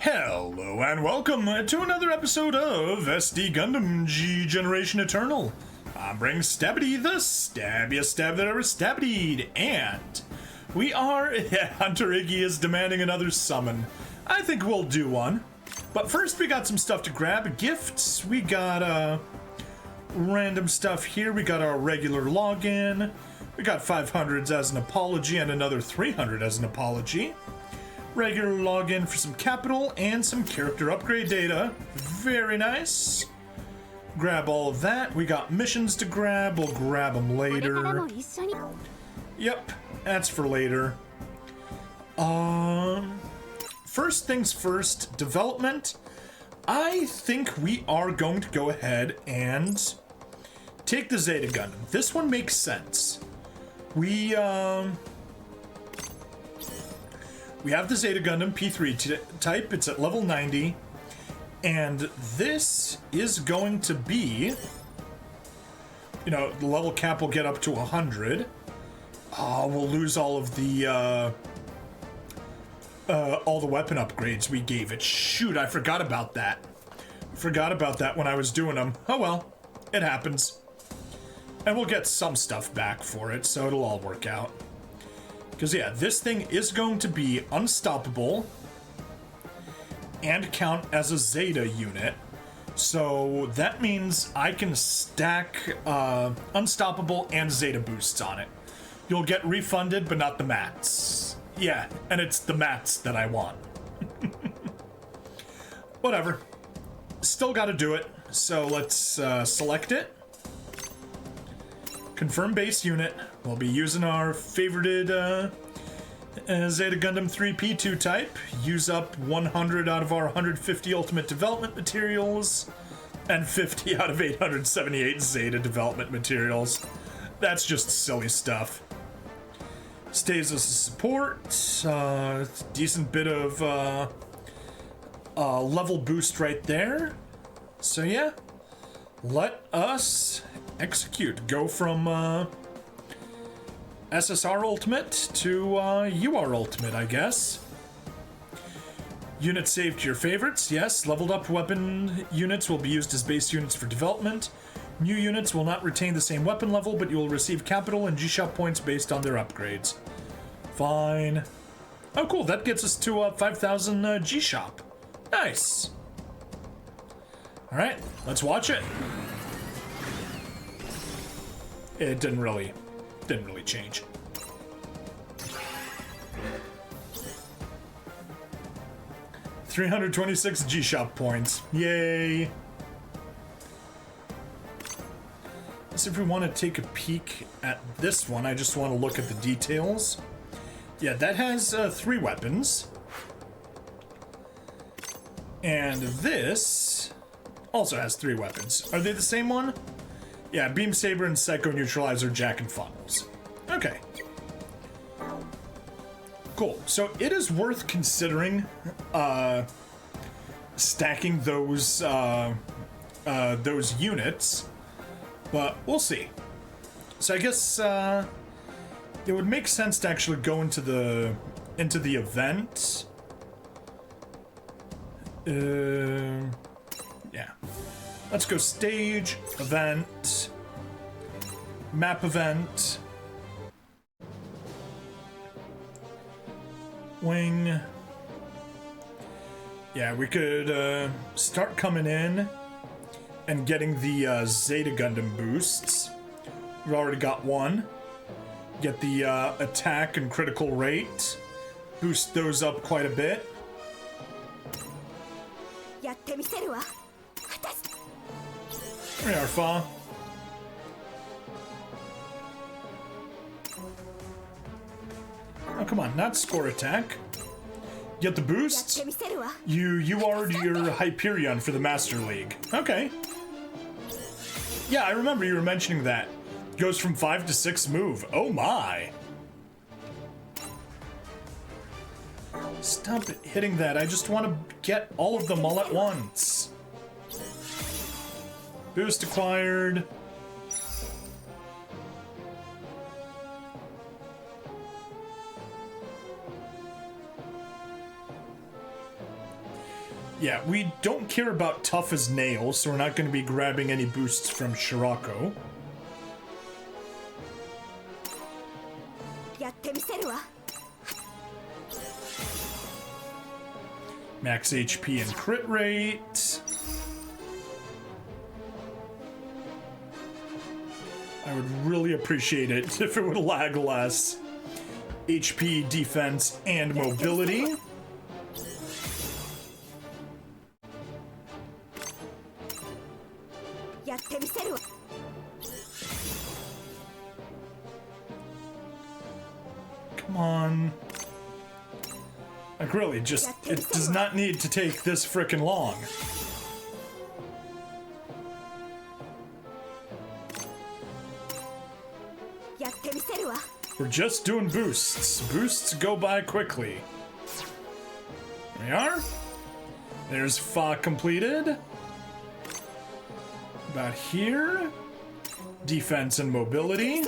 Hello and welcome to another episode of SD Gundam G Generation Eternal. I'm bringing Stabbity, the stabbiest stab that ever stabbity'd, and we are, Hunter Iggy is demanding another summon. I think we'll do one. But first we got some stuff to grab, gifts, we got random stuff here, we got our regular login, we got 500s as an apology and another 300 as an apology. Regular login for some capital and some character upgrade data. Very nice. Grab all of that. We got missions to grab. We'll grab them later. Yep, that's for later. First things first, development. I think we are going to go ahead and take the Zeta Gundam. This one makes sense. We have the Zeta Gundam P3 type, it's at level 90, and this is going to be, you know, the level cap will get up to 100. We'll lose all of the, all the weapon upgrades we gave it. Shoot, I forgot about that. Forgot about that when I was doing them. Oh well, it happens. And we'll get some stuff back for it, so it'll all work out. Because, yeah, this thing is going to be unstoppable and count as a Zeta unit. So that means I can stack unstoppable and Zeta boosts on it. You'll get refunded, but not the mats. Yeah, and it's the mats that I want. Whatever. Still gotta do it. So let's select it. Confirm base unit. We'll be using our favorited Zeta Gundam III P2 type. Use up 100 out of our 150 ultimate development materials and 50 out of 878 Zeta development materials. That's just silly stuff. Stays as a support. Decent bit of level boost right there. So yeah, let us execute. Go from SSR Ultimate to UR Ultimate, I guess. Units saved to your favorites, yes. Leveled up weapon units will be used as base units for development. New units will not retain the same weapon level, but you will receive capital and G-Shop points based on their upgrades. Fine. Oh cool, that gets us to 5,000 G-Shop. Nice. Alright, let's watch it. It didn't really change. $326 G-Shop points. Yay! So if we want to take a peek at this one, I just want to look at the details. Yeah, that has 3 weapons. And this also has 3 weapons. Are they the same one? Yeah, Beam Saber and Psycho Neutralizer, Jack and Funnels. Okay. Cool. So it is worth considering stacking those units, but we'll see. So I guess it would make sense to actually go into the event. Yeah. Let's go stage, event, map event, wing. Yeah, we could start coming in and getting the Zeta Gundam boosts. We've already got one. Get the attack and critical rate. Boost those up quite a bit. There we are, Fa. Oh, come on, not score attack. Get the boosts. You are your Hyperion for the Master League. Okay. Yeah, I remember you were mentioning that. Goes from 5 to 6 move. Oh my. Stop hitting that. I just want to get all of them all at once. Boost acquired. Yeah, we don't care about tough as nails, so we're not going to be grabbing any boosts from Shirako. Max HP and crit rate. I would really appreciate it if it would lag less. HP, defense, and mobility. Come on. Like really, just, it does not need to take this frickin' long. We're just doing boosts. Boosts go by quickly. There we are. There's Fa completed. About here. Defense and mobility.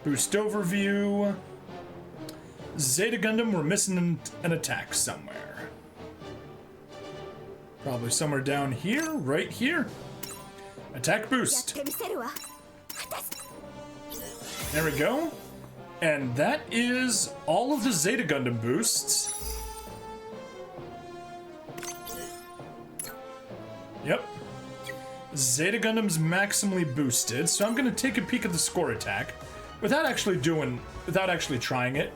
Boost overview. Zeta Gundam, we're missing an attack somewhere. Probably somewhere down here, right here. Attack boost. There we go. And that is all of the Zeta Gundam boosts. Yep. Zeta Gundam's maximally boosted, so I'm gonna take a peek at the score attack without actually trying it.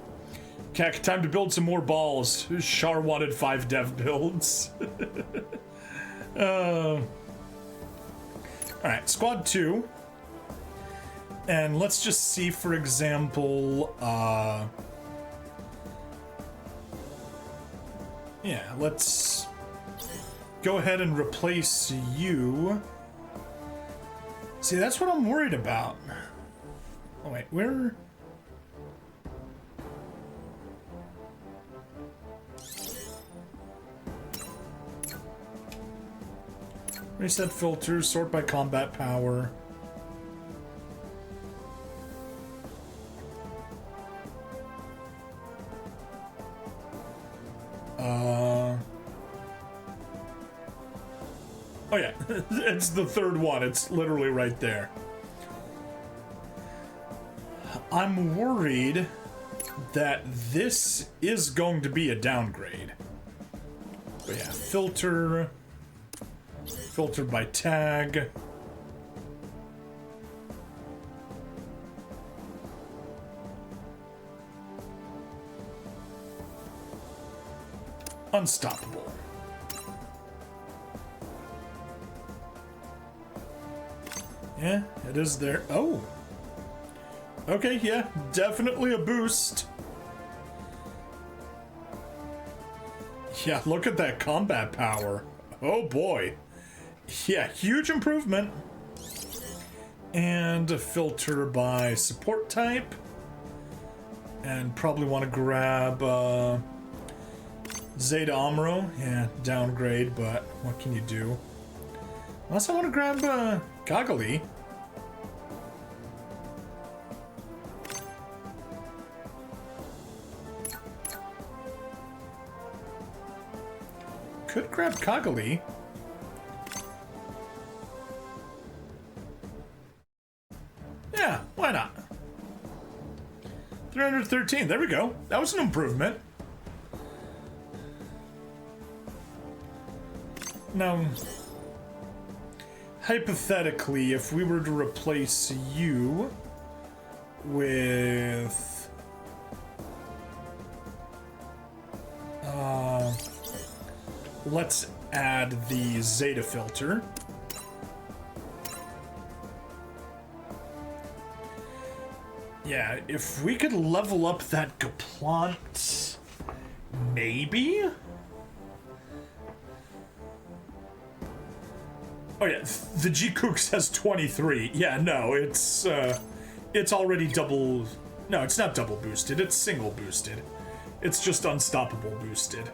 Kek, time to build some more balls. Char wanted 5 dev builds. Alright, squad 2. And let's just see, for example, yeah, let's go ahead and replace you. See, that's what I'm worried about. Oh wait, where? Reset filters, sort by combat power. Oh yeah, it's the third one. It's literally right there. I'm worried that this is going to be a downgrade. But yeah, filter by tag. Unstoppable. Yeah, it is there. Oh. Okay, yeah, definitely a boost. Yeah, look at that combat power. Oh boy. Yeah, huge improvement. And a filter by support type. And probably want to grab Zeta Amuro. Yeah, downgrade, but what can you do? Unless I want to grab Kagali. Could grab Kagali. Yeah, why not? 313, there we go. That was an improvement. Now, hypothetically, if we were to replace you with... let's add the Zeta filter. Yeah, if we could level up that Gaplant, maybe? Oh yeah, the G-Kooks has 23. Yeah, no, it's already double... No, it's not double boosted, it's single boosted. It's just unstoppable boosted.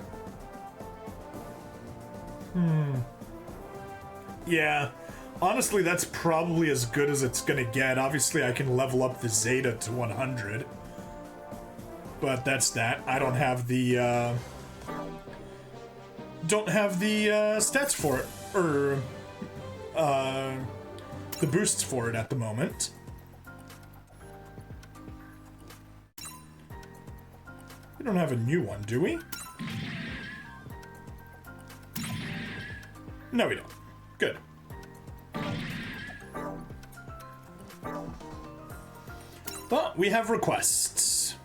Yeah, Honestly, that's probably as good as it's gonna get. Obviously, I can level up the Zeta to 100. But that's that. I don't have the, stats for it. Or, the boosts for it at the moment. We don't have a new one, do we? No, we don't. Good. But we have requests.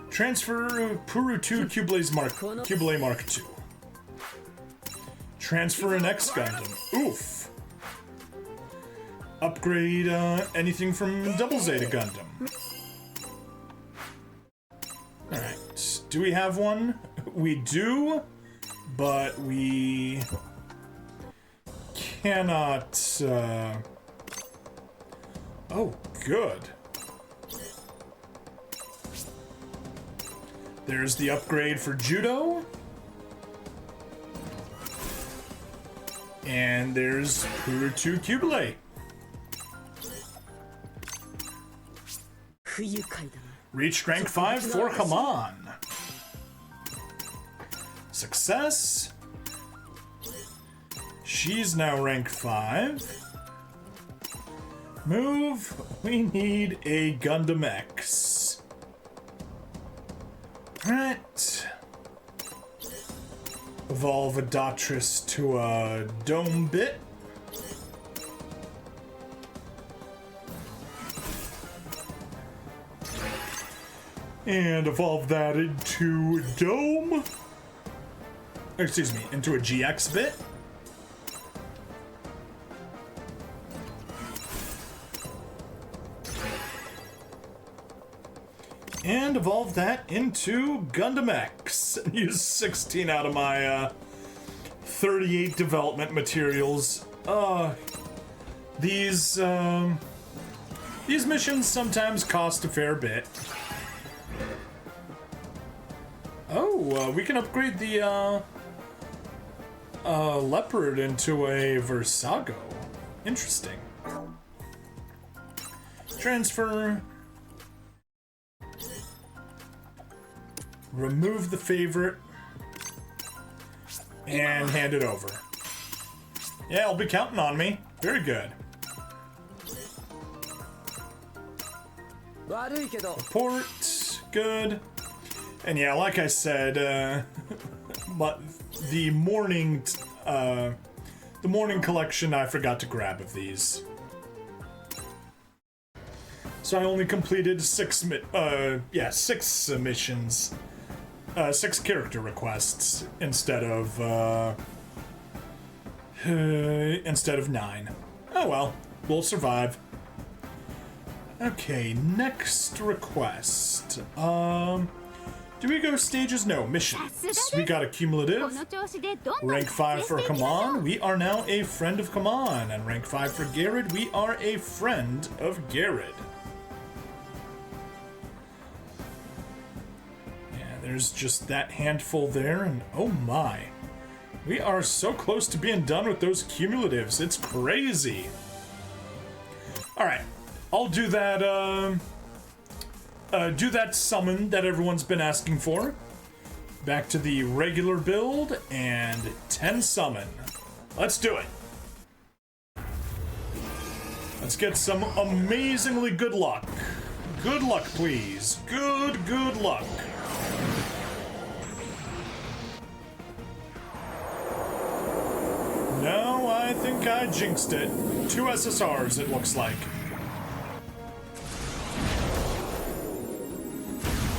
Transfer Puru 2 Cubelay Mark 2. Transfer an X Gundam. Oof. Upgrade anything from Double Zeta Gundam. Alright. Do we have one? We do, but we cannot. Oh, good. There's the upgrade for Judo. And there's Puru 2 Cubelay. Reached rank 5 for Haman. Success. She's now rank 5. Move. We need a Gundam X. Alright. Evolve a Datress to a Dome Bit. And evolve that into Dome. Excuse me, into a GX Bit. And evolve that into Gundam X. Use 16 out of my 38 development materials. These missions sometimes cost a fair bit. Oh, we can upgrade the Leopard into a Versago. Interesting. Transfer. Remove the favorite. And hand it over. Yeah, I'll be counting on me. Very good. Report. Good. And yeah, like I said, but the morning collection I forgot to grab of these. So I only completed 6 missions. 6 character requests instead of 9. Oh well, we'll survive. Okay, next request. Do we go stages? No, missions. We got a cumulative. Rank 5 for Kaman. We are now a friend of Kaman. And rank 5 for Garrett. We are a friend of Garrett. There's just that handful there, and oh my. We are so close to being done with those cumulatives. It's crazy. Alright, I'll do that, summon that everyone's been asking for. Back to the regular build, and 10 summon. Let's do it. Let's get some amazingly good luck. Good luck, please. Good luck. No, I think I jinxed it. 2 SSRs, it looks like.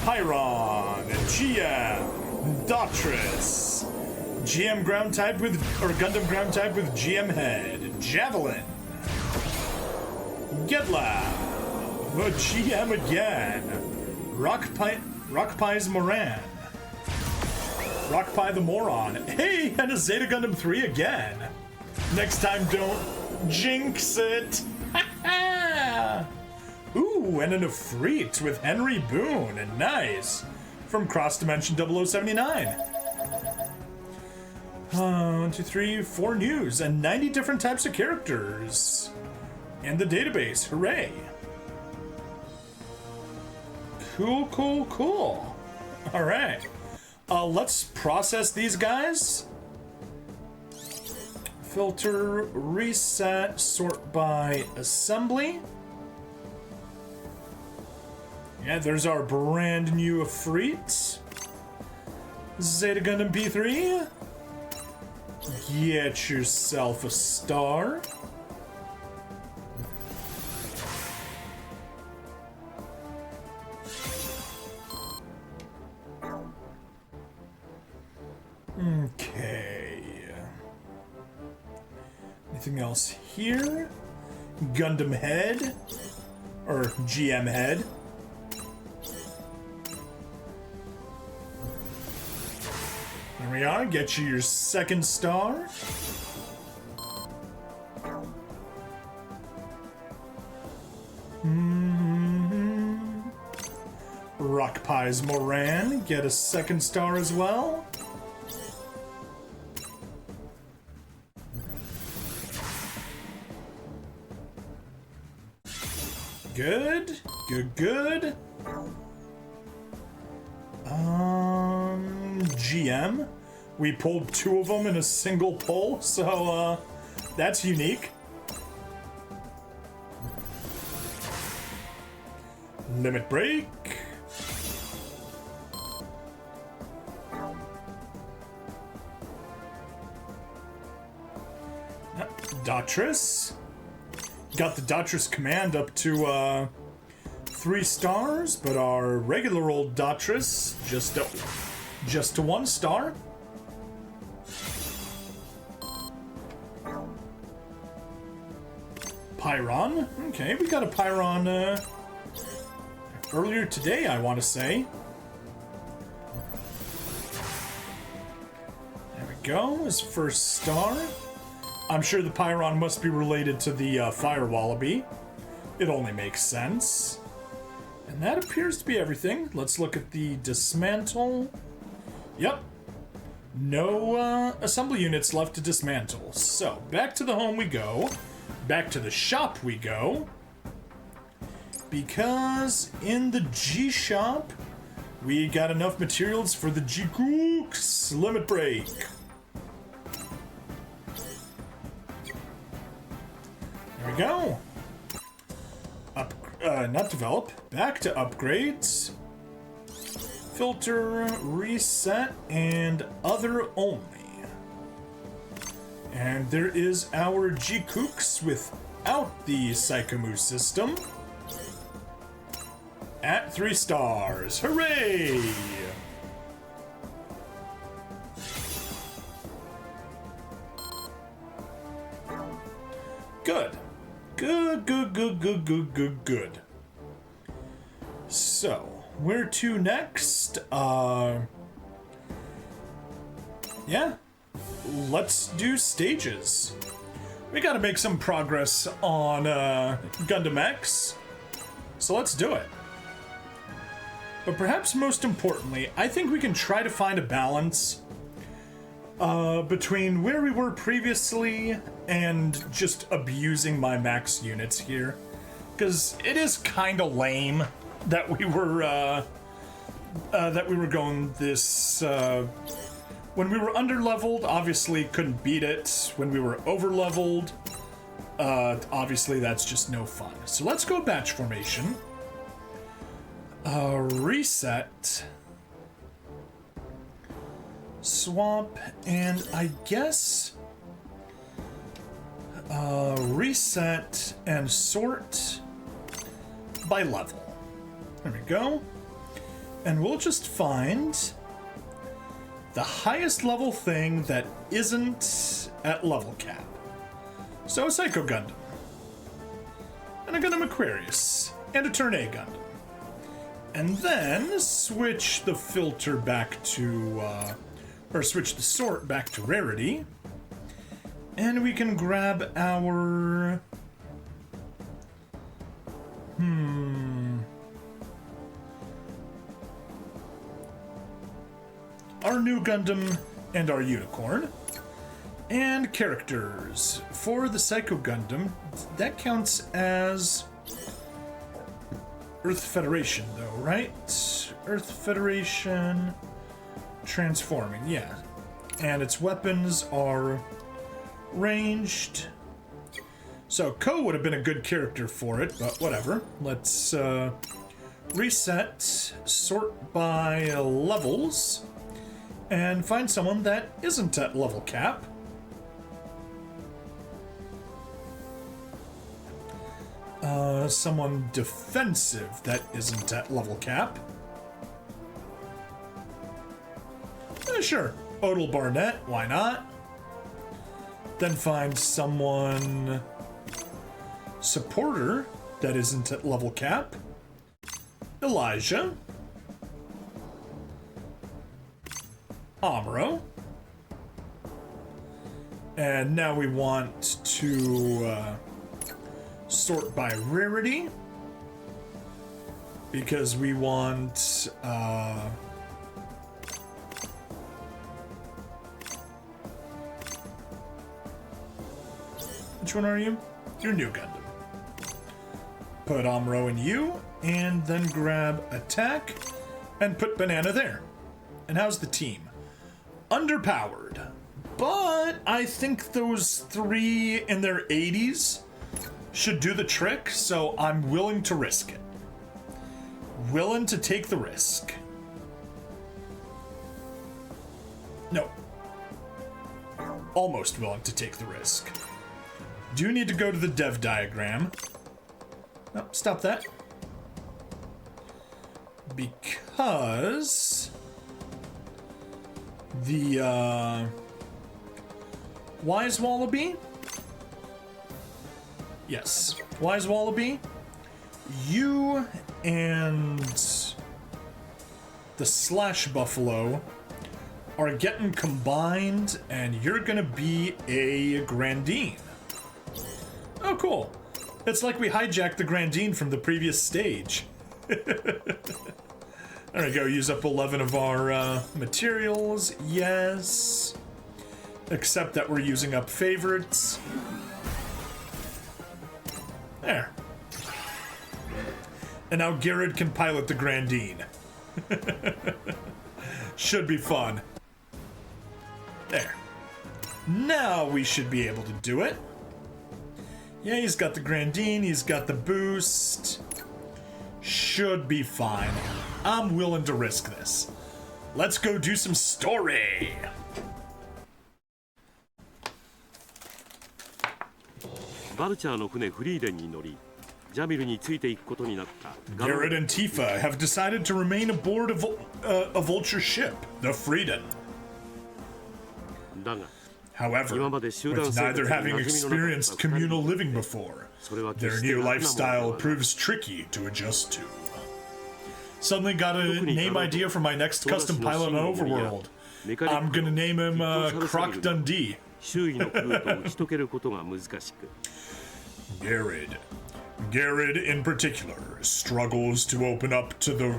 Pyron, GM, Datress, GM ground type with, or Gundam ground type with GM head, Javelin, Getlab, GM again, Rockpie's Moran, Rockpie the Moron, hey, and a Zeta Gundam 3 again. Next time, don't jinx it. Ooh, and an Ifrit with Henry Boone, and nice. From Cross Dimension 0079. 1, 2, 3, 4 news and 90 different types of characters. And the database, hooray. Cool, cool, cool. All right. Let's process these guys. Filter, reset, sort by assembly. Yeah, there's our brand new Efreet. Zeta Gundam P3. Get yourself a star. Okay. Anything else here? Gundam Head? Or GM Head? There we are. Get you your second star. Rock Pies Moran. Get a second star as well. Good. Good, good. GM. We pulled 2 of them in a single pull, so, that's unique. Limit break. Daughtris. Got the Daughtris command up to 3 stars, but our regular old Daughtris just to 1 star. Pyron. Okay, we got a Pyron earlier today, I want to say. There we go, his first star. I'm sure the Pyron must be related to the Fire Wallaby. It only makes sense. And that appears to be everything. Let's look at the dismantle. Yep. No assembly units left to dismantle. So, back to the home we go. Back to the shop we go. Because in the G-Shop, we got enough materials for the G-Gooks limit break. There we go. Not develop. Back to upgrades. Filter, reset, and other only. And there is our G-Kooks without the Psychomu system. At 3 stars. Hooray! Good. Good. So, where to next? Yeah. Let's do stages. We gotta make some progress on Gundam X. So let's do it. But perhaps most importantly, I think we can try to find a balance between where we were previously and just abusing my max units here. Because it is kind of lame that we were going this... when we were under-leveled, obviously couldn't beat it. When we were over-leveled, obviously that's just no fun. So let's go batch formation. Reset. Swap, and I guess... reset and sort by level. There we go. And we'll just find the highest level thing that isn't at level cap. So a Psycho Gundam. And a Gundam Aquarius. And a Turn A Gundam. And then switch the filter back to, or switch the sort back to rarity. And we can grab our... our new Gundam and our Unicorn. And characters. For the Psycho Gundam, that counts as Earth Federation, though, right? Earth Federation transforming, yeah. And its weapons are ranged. So Ko would have been a good character for it, but whatever. Let's reset, sort by levels, and find someone that isn't at level cap. Someone defensive that isn't at level cap. Sure, Odal Barnett, why not? Then find someone supporter that isn't at level cap. Elijah. Amuro. And now we want to sort by rarity, because we want which one are you? You're New Gundam. Put Amuro in you, and then grab attack and put Banana there. And how's the team? Underpowered, but I think those three in their 80s should do the trick, so I'm willing to risk it. Willing to take the risk. No. Almost willing to take the risk. Do need to go to the dev diagram. No, stop that. Because the Wise Wallaby? Yes, Wise Wallaby, you and the Slash Buffalo are getting combined, and you're gonna be a Grandine. Oh, cool. It's like we hijacked the Grandine from the previous stage. There we go, use up 11 of our materials, yes. Except that we're using up favorites. There. And now Garrett can pilot the Grandine. Should be fun. There. Now we should be able to do it. Yeah, he's got the Grandine, he's got the boost. Should be fine. I'm willing to risk this. Let's go do some story. Garrett and Tifa have decided to remain aboard a Vulture ship, the Freedom. However, with neither having experienced communal living before, their new lifestyle proves tricky to adjust to. Suddenly got a name idea for my next custom pilot on Overworld. I'm gonna name him Croc Dundee. Garrett in particular struggles to open up to the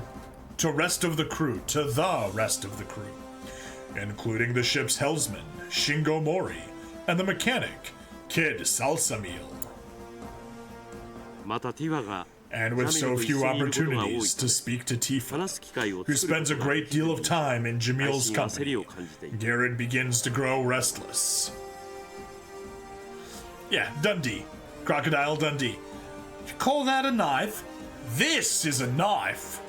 rest of the crew, including the ship's helmsman, Shingo Mori, and the mechanic, Kid Salsamil. And with so few opportunities to speak to Tifa, who spends a great deal of time in Jamil's company, Garrett begins to grow restless. Yeah, Dundee. Crocodile Dundee. If you call that a knife, this is a knife.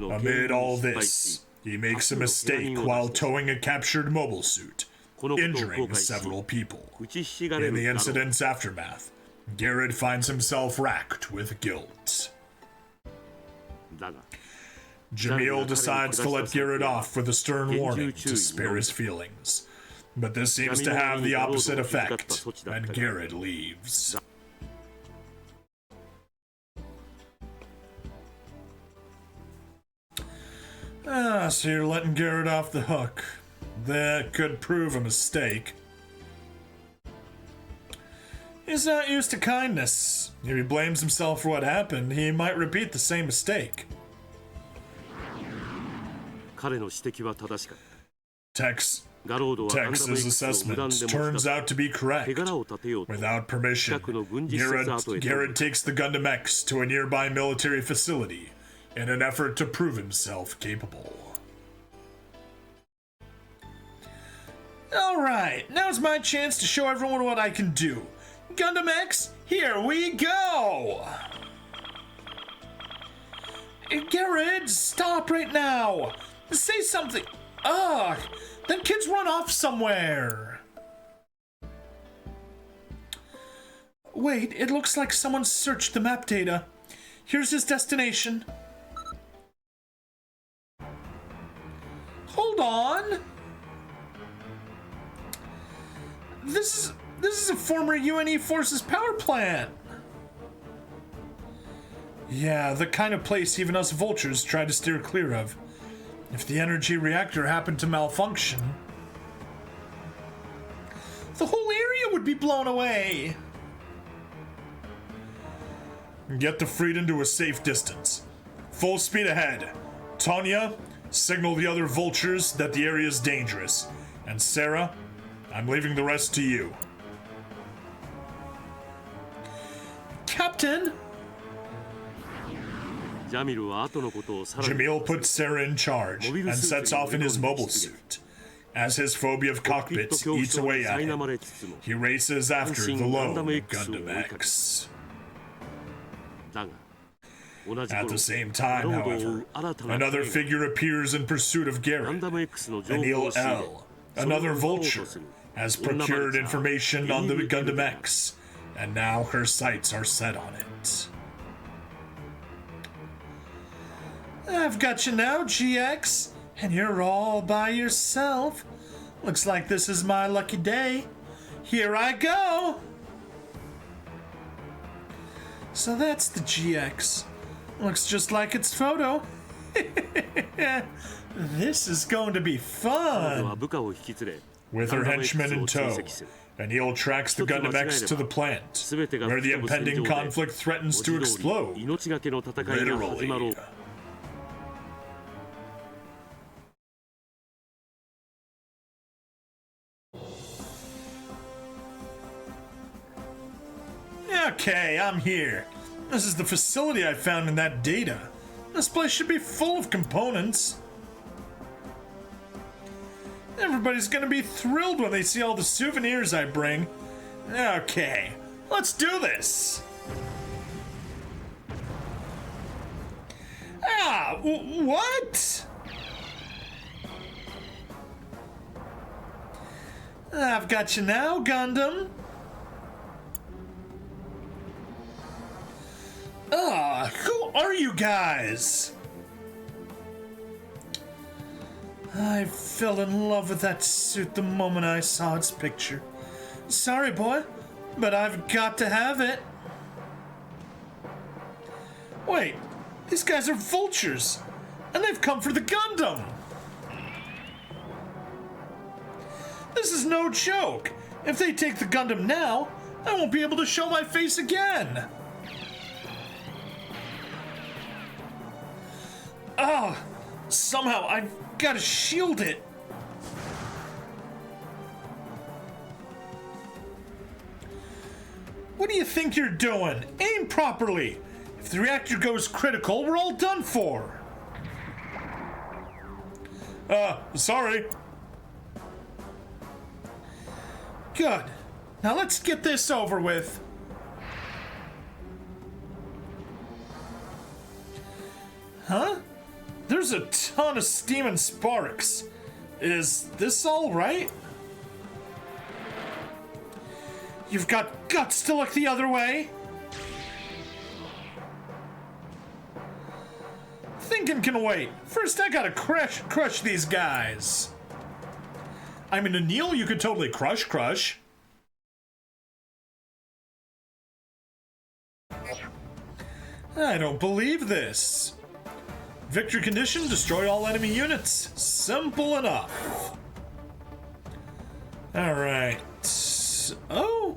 Amid all this, he makes a mistake while towing a captured mobile suit, injuring several people. In the incident's aftermath, Garrett finds himself racked with guilt. Jamil decides to let Garrett off with a stern warning to spare his feelings. But this seems to have the opposite effect, and Garrett leaves. So you're letting Garrett off the hook. That could prove a mistake. He's not used to kindness. If he blames himself for what happened, he might repeat the same mistake. 彼の指摘は正しかった。 Tex's assessment turns out to be correct. Without permission, Garrett takes the Gundam X to a nearby military facility in an effort to prove himself capable. Alright, now's my chance to show everyone what I can do. Gundam X, here we go! Garrett, stop right now! Say something! Ugh! Then kids run off somewhere! Wait, it looks like someone searched the map data. Here's his destination. Hold on! This is a former UNE Forces power plant! Yeah, the kind of place even us vultures try to steer clear of. If the energy reactor happened to malfunction, the whole area would be blown away. Get the Freedom to a safe distance. Full speed ahead. Tanya, signal the other vultures that the area is dangerous. And Sarah, I'm leaving the rest to you. Captain! Jamil puts Sarah in charge and sets off in his mobile suit. As his phobia of cockpits eats away at him, he races after the lone Gundam X. At the same time, however, another figure appears in pursuit of Garrett. Anil L, another vulture, has procured information on the Gundam X, and now her sights are set on it. I've got you now, GX, and you're all by yourself. Looks like this is my lucky day. Here I go! So that's the GX. Looks just like its photo. This is going to be fun! With her henchmen in tow, Anil tracks the Gundam X to the plant, where the impending conflict threatens to explode. Literally. Okay, I'm here. This is the facility I found in that data. This place should be full of components. Everybody's gonna be thrilled when they see all the souvenirs I bring. Okay, let's do this. What? I've got you now, Gundam. Who are you guys? I fell in love with that suit the moment I saw its picture. Sorry, boy, but I've got to have it. Wait, these guys are vultures, and they've come for the Gundam. This is no joke. If they take the Gundam now, I won't be able to show my face again. Somehow I've got to shield it. What do you think you're doing? Aim properly. If the reactor goes critical, we're all done for. Sorry. Good. Now let's get this over with. Huh? There's a ton of steam and sparks. Is this all right? You've got guts to look the other way? Thinking can wait. First, I gotta crush these guys. I mean, Anil, you could totally crush. I don't believe this. Victory condition, destroy all enemy units. Simple enough. Alright. Oh,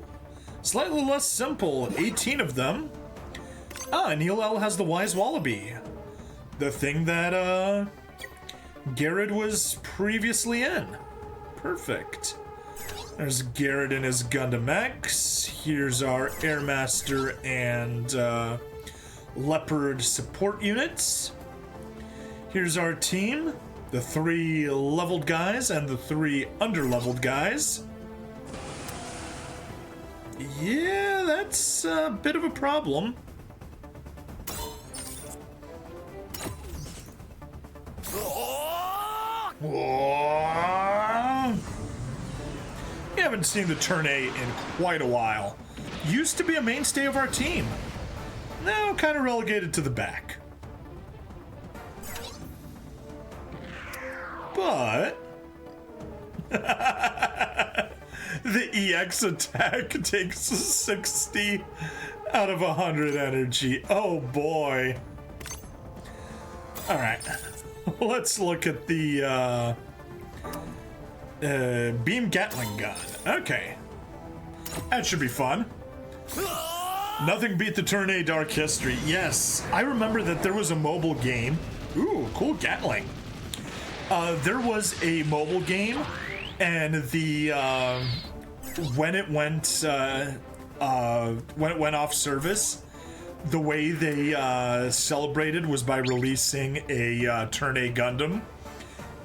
slightly less simple. 18 of them. Anil L has the Wise Wallaby. The thing that, Garrett was previously in. Perfect. There's Garrett and his Gundam X. Here's our Airmaster and Leopard support units. Here's our team. The 3 leveled guys and the 3 under-leveled guys. Yeah, that's a bit of a problem. Whoa. We haven't seen the Turn A in quite a while. Used to be a mainstay of our team. Now kind of relegated to the back. But the EX attack takes 60 out of 100 energy. Oh boy. All right. Let's look at the beam Gatling gun. Okay. That should be fun. Nothing beat the Turn A Dark History. Yes, I remember that there was a mobile game. Ooh, cool Gatling. There was a mobile game, and the when it went off service, the way they celebrated was by releasing a Turn A Gundam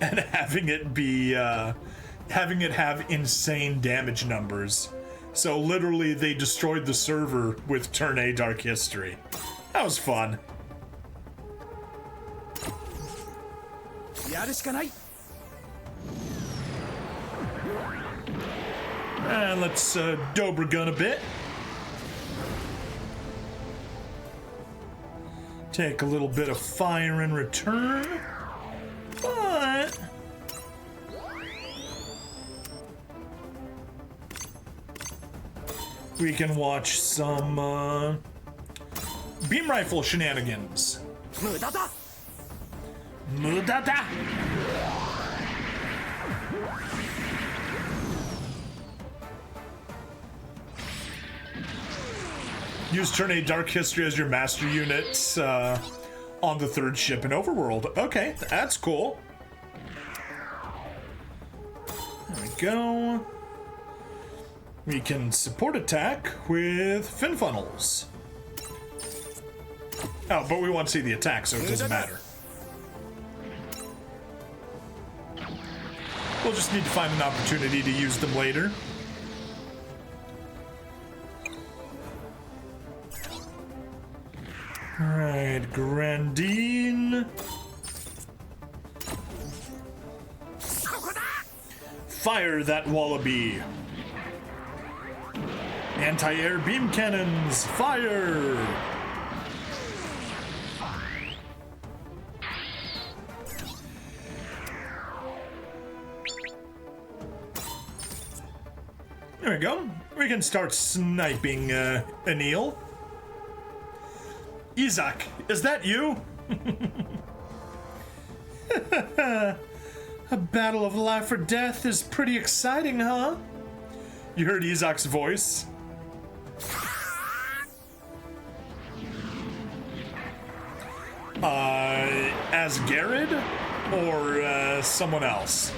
and having it have insane damage numbers. So literally, they destroyed the server with Turn A Dark History. That was fun. And let's Dobra gun a bit. Take a little bit of fire in return, but we can watch some beam rifle shenanigans. Mudata! Use Turn A Dark History as your master unit on the 3rd ship in Overworld. Okay, that's cool. There we go. We can support attack with fin funnels. Oh, but we want to see the attack, so it doesn't matter. We'll just need to find an opportunity to use them later. Alright, Grandine. Fire that wallaby. Anti-air beam cannons, fire! There we go. We can start sniping Anil. Isaac, is that you? A battle of life or death is pretty exciting, huh? You heard Isaac's voice. As Garrett or someone else?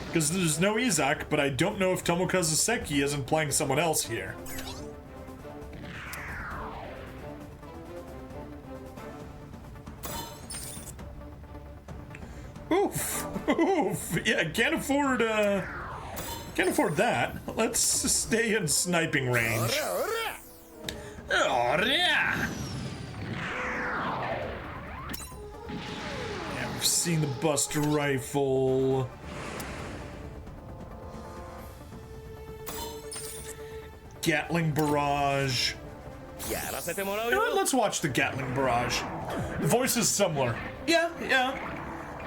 Because there's no Isaac, but I don't know if Tomokazu Seki isn't playing someone else here. Oof, oof. Yeah, can't afford that. Let's stay in sniping range. Oh, yeah. Yeah, we've seen the Buster Rifle. Gatling Barrage. You know what? Let's watch the Gatling Barrage. The voice is similar. Yeah.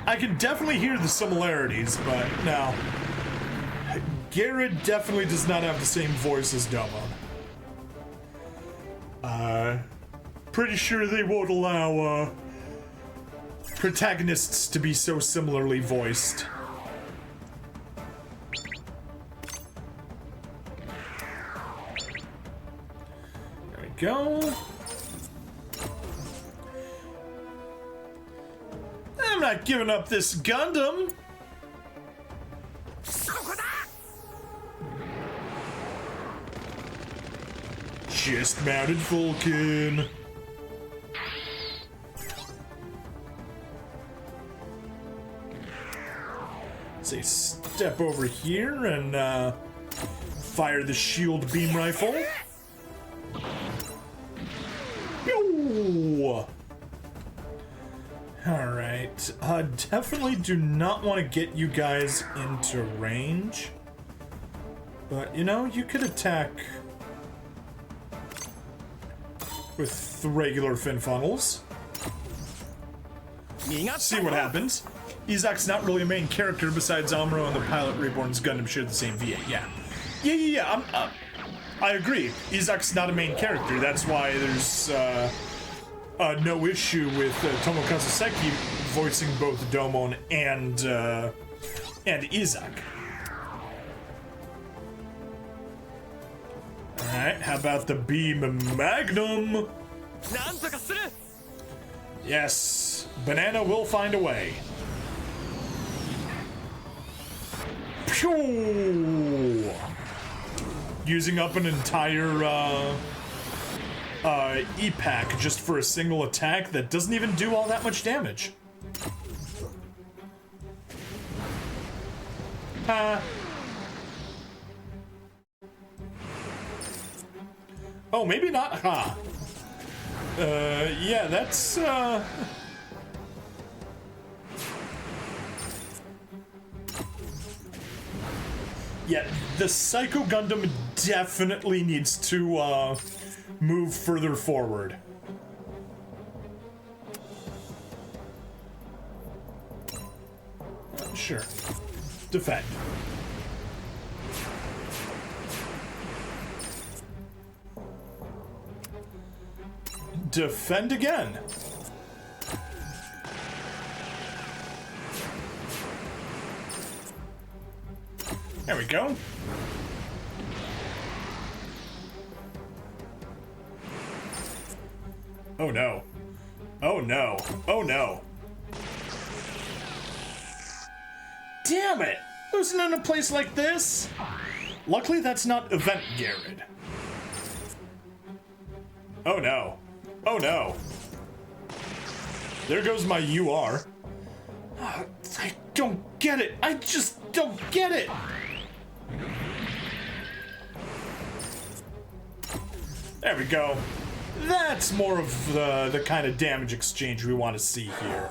I can definitely hear the similarities, but no. Garrett definitely does not have the same voice as Domo. Pretty sure they won't allow protagonists to be so similarly voiced. There we go. I'm not giving up this Gundam. Chest-mounted Vulcan. Say, step over here and fire the shield beam rifle. Yo! Alright, definitely do not want to get you guys into range. But, you know, you could attack with the regular fin funnels. See what happens. Izak's not really a main character besides Amuro and the Pilot Reborn's Gundam share the same VA. Yeah, I agree. Izak's not a main character. That's why there's no issue with Tomokazu Seki voicing both Domon and Izak. Alright, how about the Beam Magnum? Yes, Banana will find a way. Pew! Using up an entire E-Pack just for a single attack that doesn't even do all that much damage. Oh, maybe not, yeah, that's, yeah, the Psycho Gundam definitely needs to, move further forward. Sure. Defend. Defend again. There we go. Oh no. Oh no. Oh no. Damn it! Losing in a place like this? Luckily that's not Event Garrett. Oh no. Oh no. There goes my UR. I don't get it. I just don't get it. There we go. That's more of the kind of damage exchange we want to see here.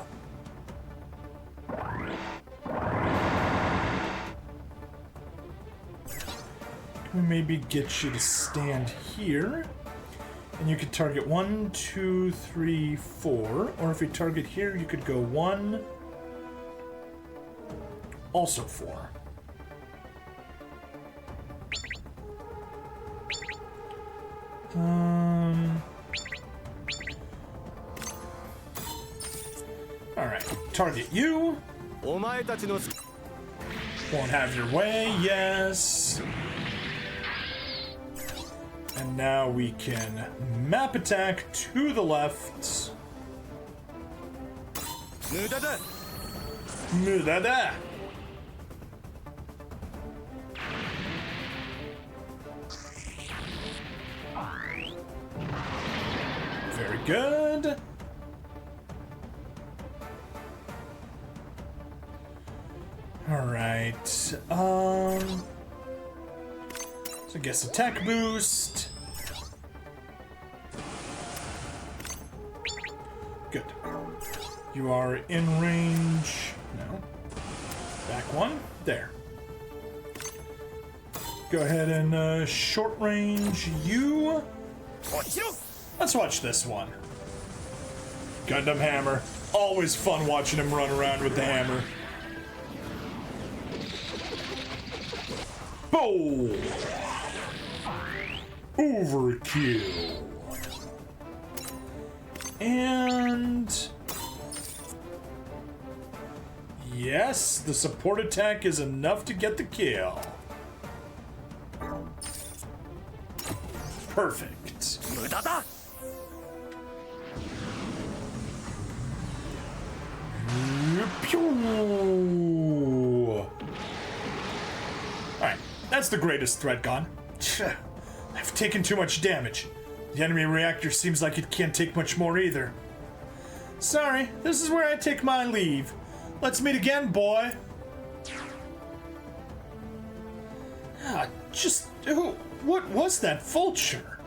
Can we maybe get you to stand here? And you could target 1, 2, 3, 4. Or if you target here, you could go 1. Also 4. Alright, target you. Won't have your way, yes. And now we can map attack to the left. Mudada. Very good. All right. So I guess attack boost. Good. You are in range. No. Back one. There. Go ahead and short range you. Let's watch this one. Gundam Hammer. Always fun watching him run around with the hammer. Boom! Overkill. And yes, the support attack is enough to get the kill. Perfect. Phew. Alright, that's the greatest threat gone. I've taken too much damage. The enemy reactor seems like it can't take much more either. Sorry, this is where I take my leave. Let's meet again, boy. What was that vulture?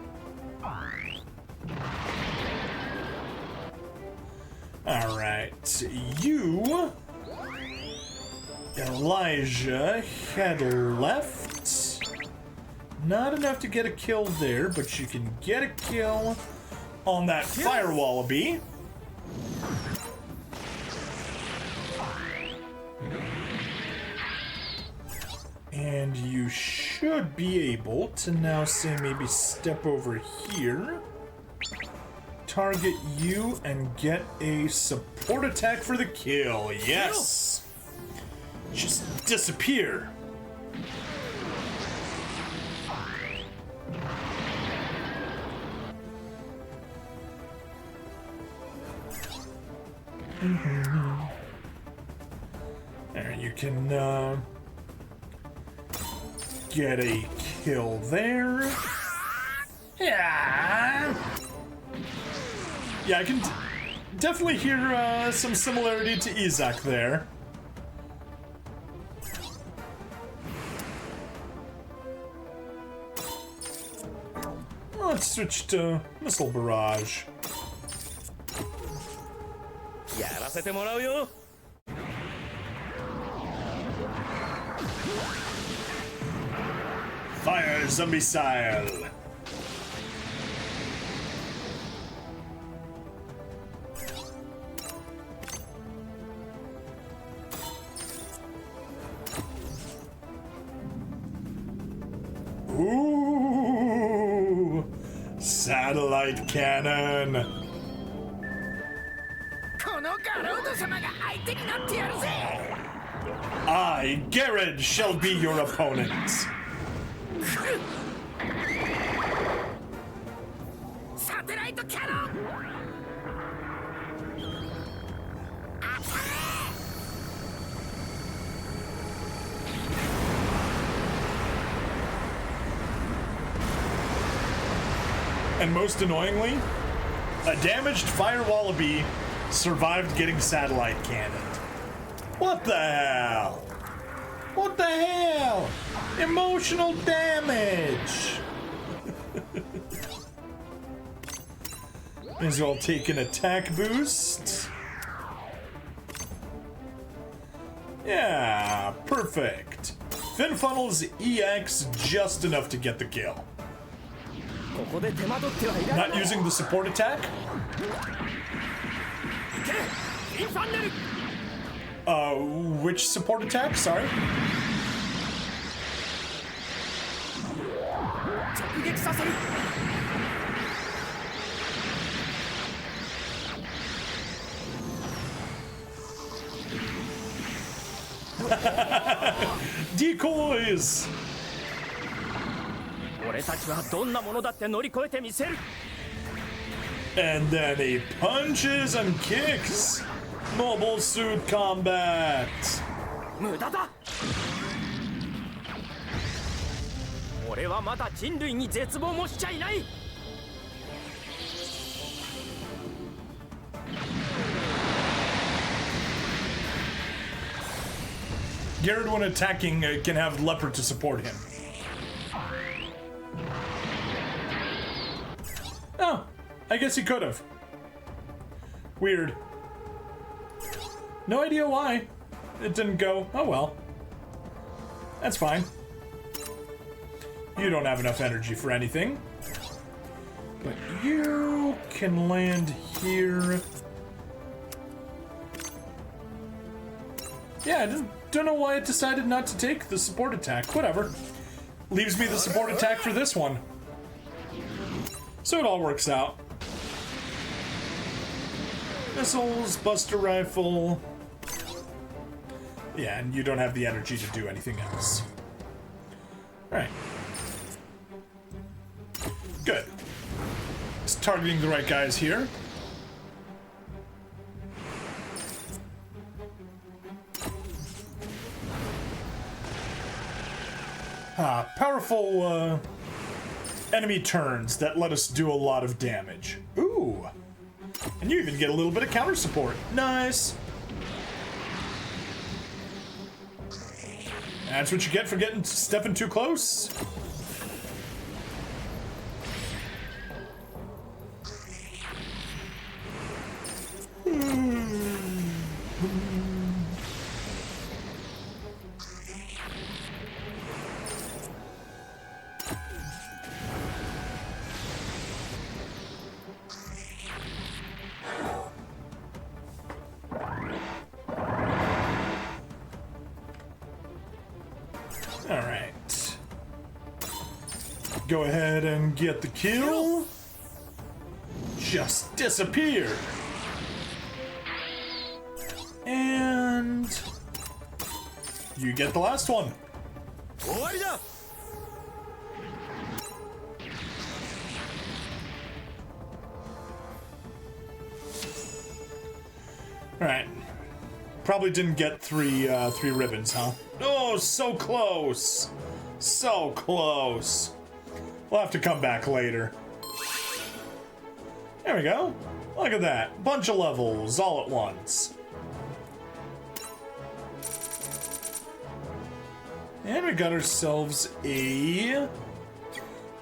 Alright, you, Elijah, head left. Not enough to get a kill there, but you can get a kill on that fire wallaby. And you should be able to now say maybe step over here, target you, and get a support attack for the kill. Yes! Just disappear. There, you can get a kill there. Yeah, I can definitely hear some similarity to Isaac there. Let's switch to Missile Barrage. Fire the missile. Ooh, satellite cannon. I, Garrett, shall be your opponent. Satellite cannon! And most annoyingly, a damaged fire wallaby survived getting satellite cannoned. What the hell? What the hell? Emotional damage! May as well take an attack boost. Yeah, perfect. Fin Funnel's EX just enough to get the kill. Not using the support attack? Which support attack? Sorry. Decoys! And then he punches and kicks. Mobile suit combat. Garrett, when attacking, can have Leopard to support him. Oh, I guess he could have. Weird. No idea why it didn't go. Oh well. That's fine. You don't have enough energy for anything. But you can land here. Yeah, I don't know why it decided not to take the support attack. Whatever. Leaves me the support attack for this one. So it all works out. Missiles, Buster Rifle. Yeah, and you don't have the energy to do anything else. Alright. Good. Just targeting the right guys here. powerful enemy turns that let us do a lot of damage. Ooh. And you even get a little bit of counter support. Nice. That's what you get for stepping too close. Alright. Go ahead and get the kill. Just disappear. And you get the last one. Alright. Probably didn't get three ribbons, huh? Oh, so close. So close. We'll have to come back later. There we go. Look at that. Bunch of levels all at once. And we got ourselves a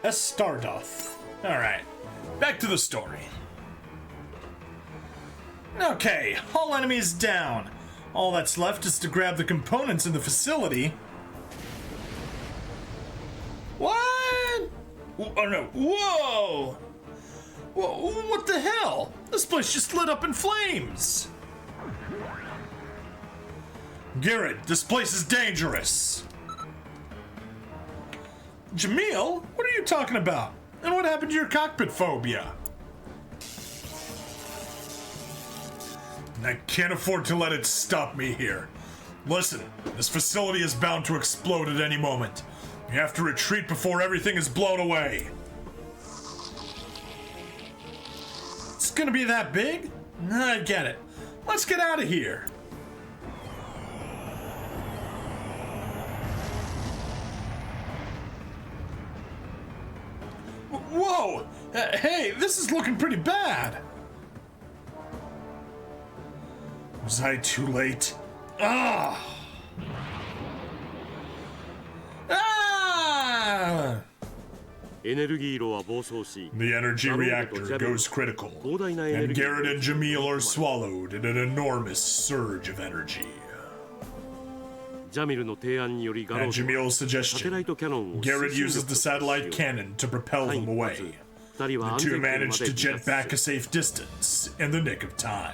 Stardust. Alright. Back to the story. Okay, all enemies down. All that's left is to grab the components in the facility. What? Oh no, whoa! Whoa, what the hell? This place just lit up in flames! Garrett, this place is dangerous! Jamil, what are you talking about? And what happened to your cockpit phobia? I can't afford to let it stop me here. Listen, this facility is bound to explode at any moment. You have to retreat before everything is blown away. It's gonna be that big? I get it. Let's get out of here. Whoa! Hey, this is looking pretty bad. Was I too late? Ah! Ah! The energy reactor goes critical, and Garrett and Jamil are swallowed in an enormous surge of energy. At Jamil's suggestion, Garrett uses the satellite cannon to propel them away. The two manage to jet back a safe distance in the nick of time.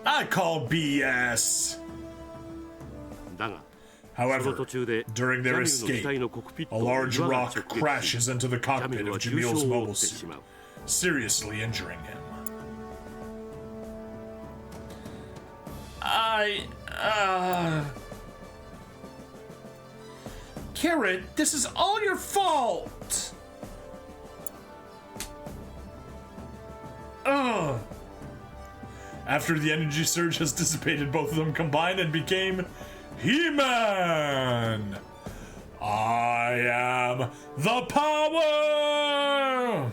I call BS. However, during their escape, a large rock crashes into the cockpit of Jamil's mobile suit, seriously injuring him. Garrett, this is all your fault! Ugh. After the energy surge has dissipated, both of them combined and became He-Man! I am the power!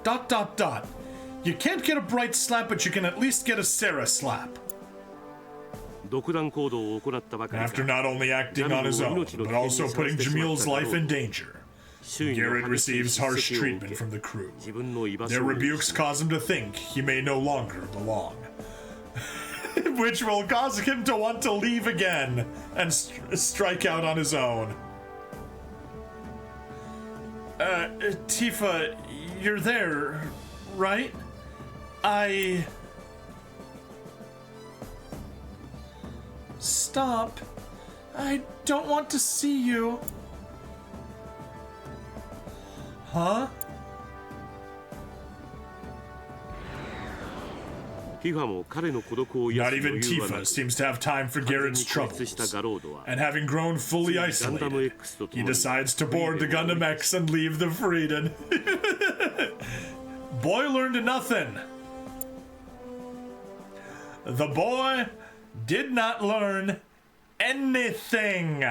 Dot, dot, dot. You can't get a bright slap, but you can at least get a Sarah slap. After not only acting on his own, but also putting Jamil's life in danger, Garrett receives harsh treatment from the crew. Their rebukes cause him to think he may no longer belong. Which will cause him to want to leave again and strike out on his own. Tifa, you're there, right? Stop. I don't want to see you. Huh? Not even Tifa seems to have time for Garrett's troubles, and having grown fully isolated, he decides to board the Gundam X and leave the Frieden. Boy learned nothing. The boy Did not learn anything.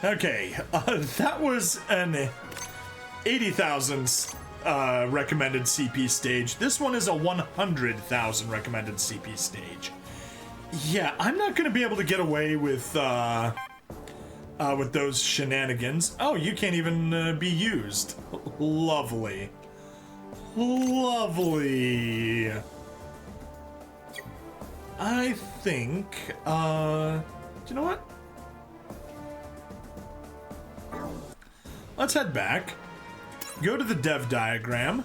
Okay, that was an 80,000 recommended CP stage. This one is a 100,000 recommended CP stage. Yeah, I'm not gonna be able to get away with those shenanigans. Oh, you can't even be used. Lovely. Lovely. I think, do you know what? Let's head back. Go to the dev diagram.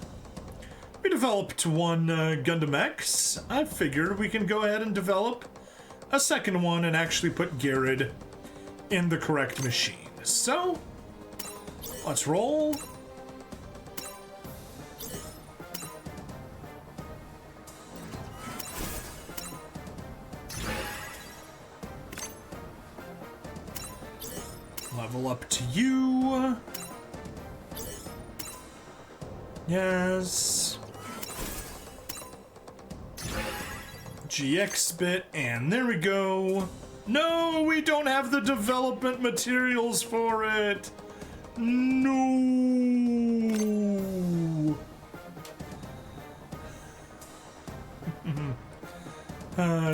We developed one Gundam X. I figured we can go ahead and develop a second one and actually put Garrett in the correct machine. So, let's roll. Level up to you. Yes. GX bit, and there we go. No, we don't have the development materials for it. No.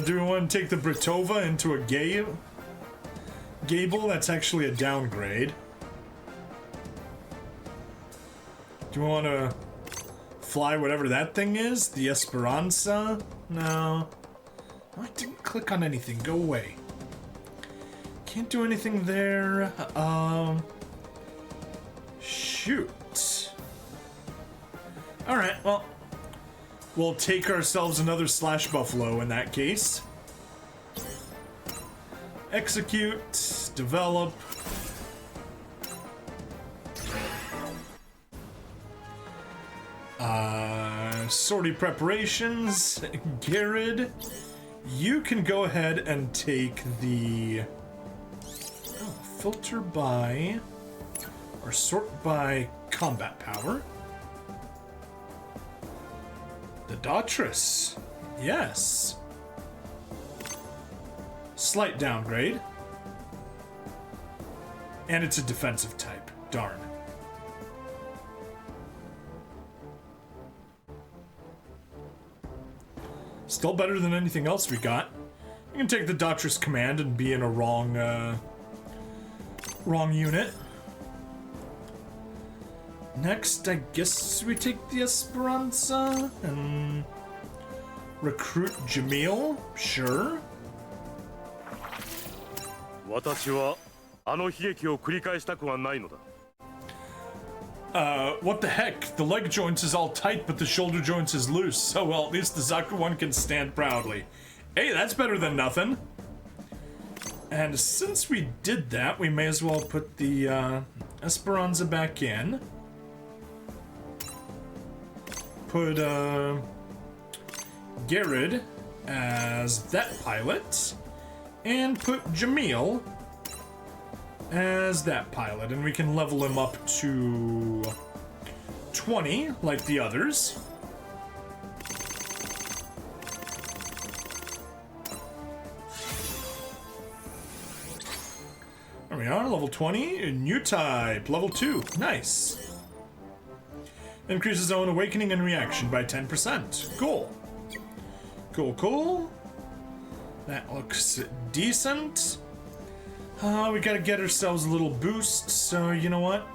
Do we want to take the Britova into a Gable? That's actually a downgrade. Do you want to fly whatever that thing is? The Esperanza? No. I didn't click on anything. Go away. Can't do anything there. Shoot. Alright, well, we'll take ourselves another Slash Buffalo in that case. Execute. Develop. Sortie preparations. Garrett, you can go ahead and take the filter by or sort by combat power. The Daughters. Yes. Slight downgrade. And it's a defensive type. Darn. Still better than anything else we got. You can take the Daughters command and be in a wrong unit. Next, I guess we take the Esperanza and recruit Jamil. Sure. 私はあの悲劇を繰り返したくはないのだ。What the heck? The leg joints is all tight, but the shoulder joints is loose. So, well, at least the Zaku one can stand proudly. Hey, that's better than nothing. And since we did that, we may as well put the Esperanza back in. Put Garrett as that pilot. And put Jamil as that pilot, and we can level him up to 20 like the others. There we are, level 20, new type, level 2, nice. Increases own awakening and reaction by 10%, cool. Cool, cool. That looks decent. We gotta get ourselves a little boost, so you know what?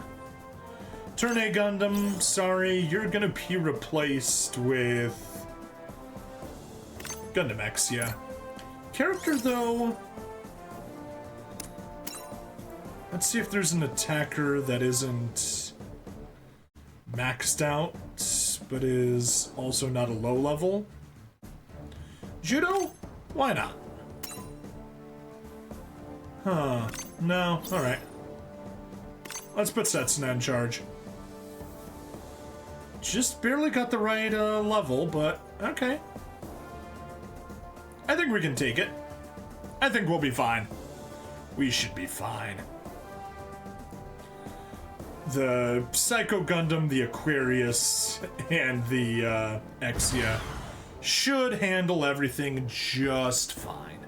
Turn A Gundam, sorry, you're gonna be replaced with Gundam X, yeah. Character, though... Let's see if there's an attacker that isn't maxed out, but is also not a low level. Judo? Why not? Huh. No. Alright. Let's put Setsuna in charge. Just barely got the right level, but okay. I think we can take it. I think we'll be fine. We should be fine. the Psycho Gundam, the Aquarius, and the Exia should handle everything just fine.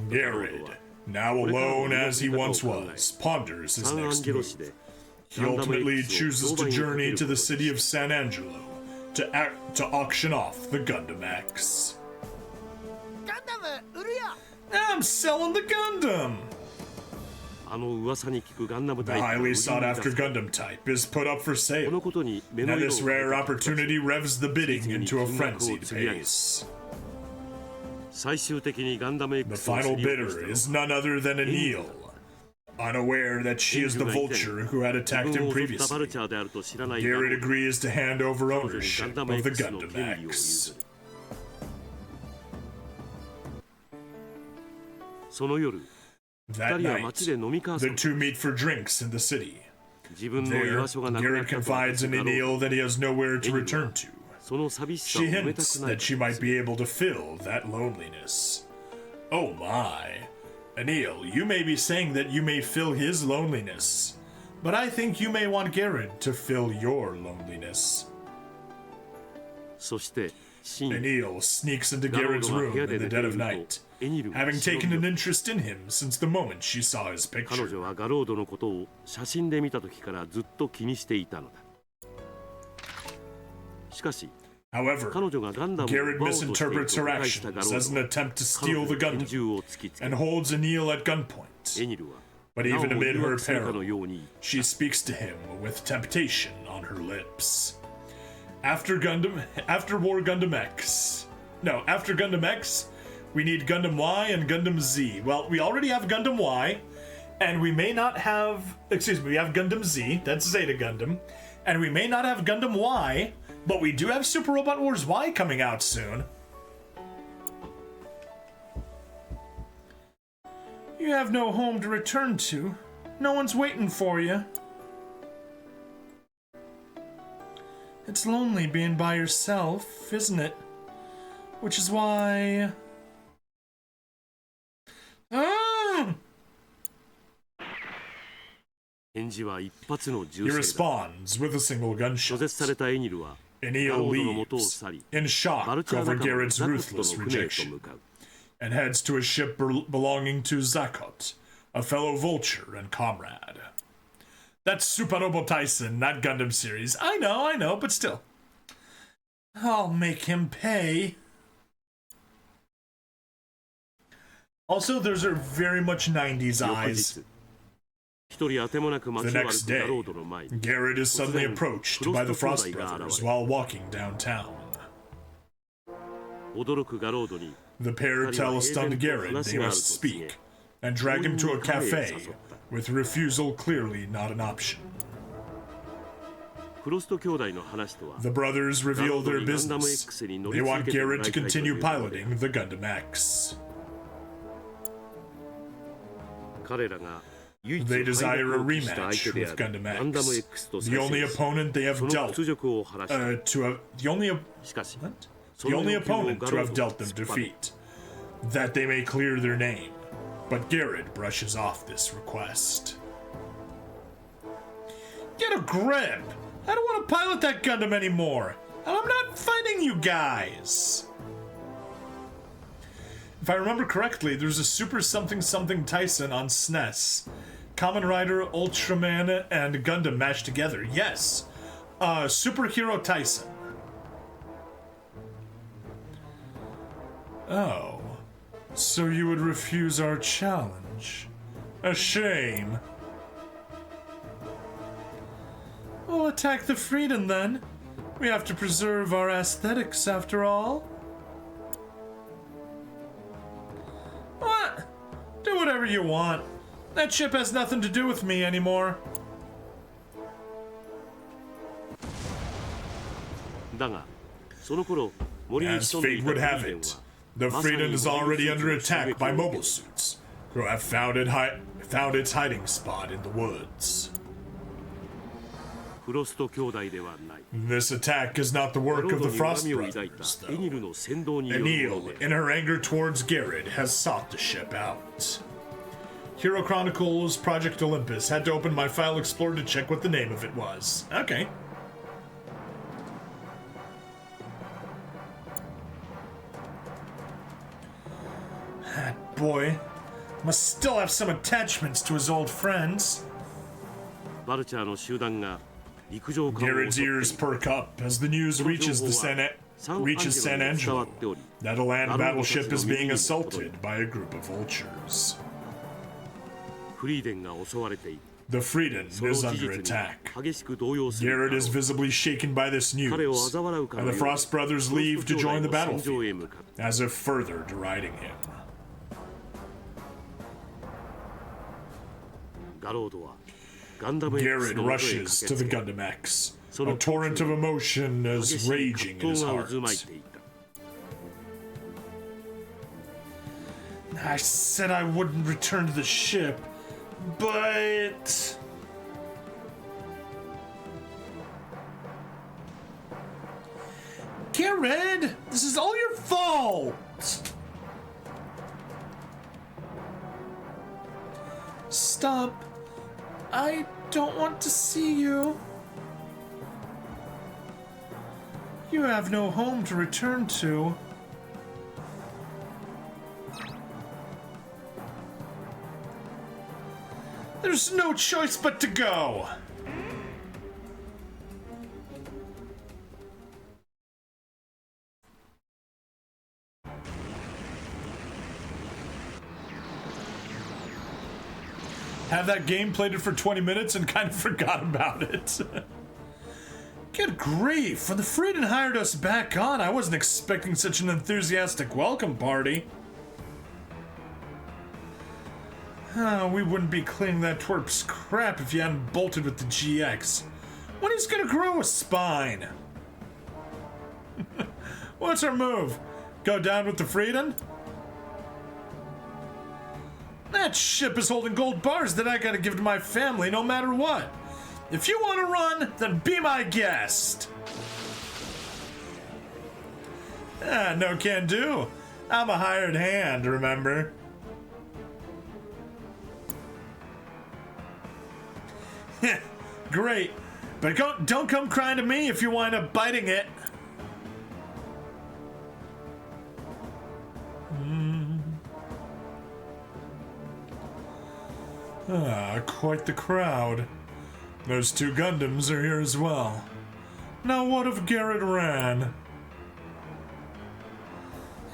Garrett, now alone as he once was, ponders his next move. He ultimately chooses to journey to the city of San Angelo to auction off the Gundam X. I'm selling the Gundam! The highly sought-after Gundam type is put up for sale. Now this rare opportunity revs the bidding into a frenzied pace. The final bidder is none other than Anil, unaware that she is the vulture who had attacked him previously. Garrett agrees to hand over ownership of the Gundam X. That night, the two meet for drinks in the city. There, Garrett confides in Anil that he has nowhere to return to. She hints that she might be able to fill that loneliness. Oh my. Anil, you may be saying that you may fill his loneliness, but I think you may want Garrett to fill your loneliness. Anil sneaks into Garrett's room in the dead of night, having taken an interest in him since the moment she saw his picture. However, Garrett misinterprets her actions as an attempt to steal the Gundam and holds Anil at gunpoint. But even amid her peril, she speaks to him with temptation on her lips. After War Gundam X, we need Gundam Y and Gundam Z. Well, we already have Gundam Y, and we may not have, we have Gundam Z, that's Zeta Gundam, and we may not have Gundam Y, but we do have Super Robot Wars Y coming out soon. You have no home to return to. No one's waiting for you. It's lonely being by yourself, isn't it? Which is why... He responds with a single gunshot. Anil leaves, in shock over Garrett's ruthless rejection, and heads to a ship belonging to Zakot, a fellow vulture and comrade. That's Super Robo Tyson, not Gundam series. I know, but still. I'll make him pay. Also, those are very much 90s eyes. The next day, Garrett is suddenly approached by the Frost brothers while walking downtown. The pair tell a stunned Garrett they must speak, and drag him to a cafe, with refusal clearly not an option. The brothers reveal their business. They want Garrett to continue piloting the Gundam X. They desire a rematch with Gundam X, the only opponent they have dealt the only opponent to have dealt them defeat, that they may clear their name. But Garrett brushes off this request. Get a grip! I don't want to pilot that Gundam anymore, and I'm not fighting you guys! If I remember correctly, there's a Super Something Something Tyson on SNES. Kamen Rider, Ultraman, and Gundam mashed together. Yes! Superhero Tyson. Oh. So you would refuse our challenge? A shame. We'll attack the Freedom then. We have to preserve our aesthetics after all. What? Do whatever you want. That ship has nothing to do with me anymore. As fate would have it, the Freedom is already under attack by mobile suits, who have found its hiding spot in the woods. フロスト兄弟ではない。 This attack is not the work of the ロードに Frost 恨みを抱いた brothers, エニ though. ルの先導によるもの Enil, で in her anger towards Garrett, has sought the ship out. Hero Chronicles Project Olympus had to open my file explorer to check what the name of it was. Okay. That boy must still have some attachments to his old friends. バルチャーの集団が陸上艦を Garrett's 襲ってい ears る。 perk up as the news reaches San Angelo that a land battleship is being assaulted by a group of vultures. フリーデンが襲われている。 The Frieden その is 事 under 実に attack. 激しく動揺する Garrett is visibly shaken by this 彼を news, 嘲笑うか and の the ように Frost brothers フロ leave スト to 兄 join 弟 the の戦場へ battlefield, 向かう。 as if further deriding him. ガロードはガンダム X Garrett の元へ rushes 駆 to け the つけ Gundam X. そ A の torrent of emotion 激 is しい raging in 葛 his 藤が渦 heart. 巻いていた。 I said I wouldn't return to the ship, but... Garrett, this is all your fault! Stop. I don't want to see you. You have no home to return to. There's no choice but to go. Have that game, played it for 20 minutes and kind of forgot about it. Good grief, when the Frieden hired us back on, I wasn't expecting such an enthusiastic welcome party. We wouldn't be cleaning that twerp's crap if you hadn't bolted with the GX. When he's gonna grow a spine? What's our move? Go down with the Frieden? That ship is holding gold bars that I gotta give to my family no matter what. If you want to run, then be my guest. No can do. I'm a hired hand, remember? Great, but don't come crying to me if you wind up biting it. Quite the crowd. Those two Gundams are here as well. Now what if Garrett ran?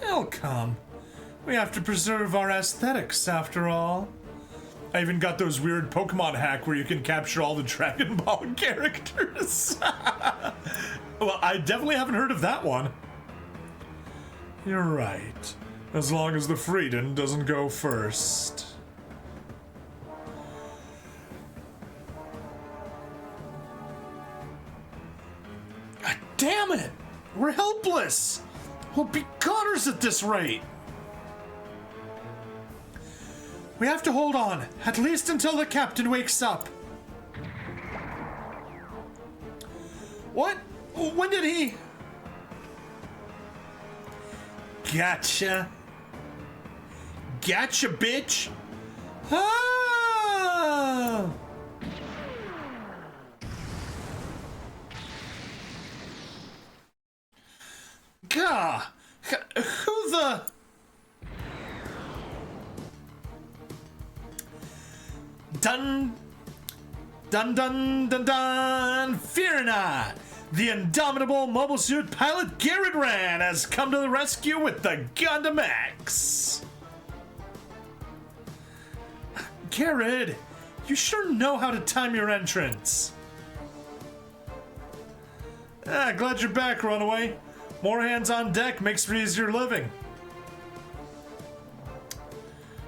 He'll come. We have to preserve our aesthetics after all. I even got those weird Pokemon hack where you can capture all the Dragon Ball characters. Well, I definitely haven't heard of that one. You're right. As long as the Frieden doesn't go first. God damn it! We're helpless! We'll be goners at this rate! We have to hold on, at least until the captain wakes up. What? When did he? Gotcha. Gotcha, bitch. Ah! Gah! Who the? Dun, dun, dun, dun, dun! Fear not! The indomitable mobile suit pilot Garrett Ran has come to the rescue with the Gundam X! Garrett, you sure know how to time your entrance. Glad you're back, Runaway. More hands on deck makes for easier living.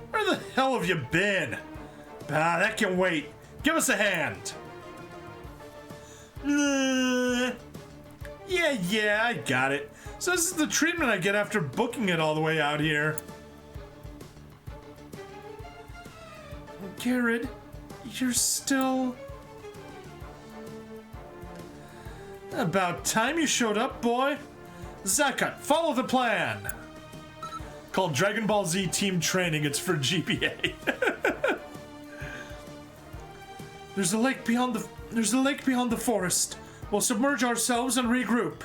Where the hell have you been? That can wait. Give us a hand. Yeah, I got it. So this is the treatment I get after booking it all the way out here. Garrett, you're still... About time you showed up, boy. Zekut, follow the plan. Called Dragon Ball Z Team Training. It's for GBA. There's a lake beyond the forest. We'll submerge ourselves and regroup.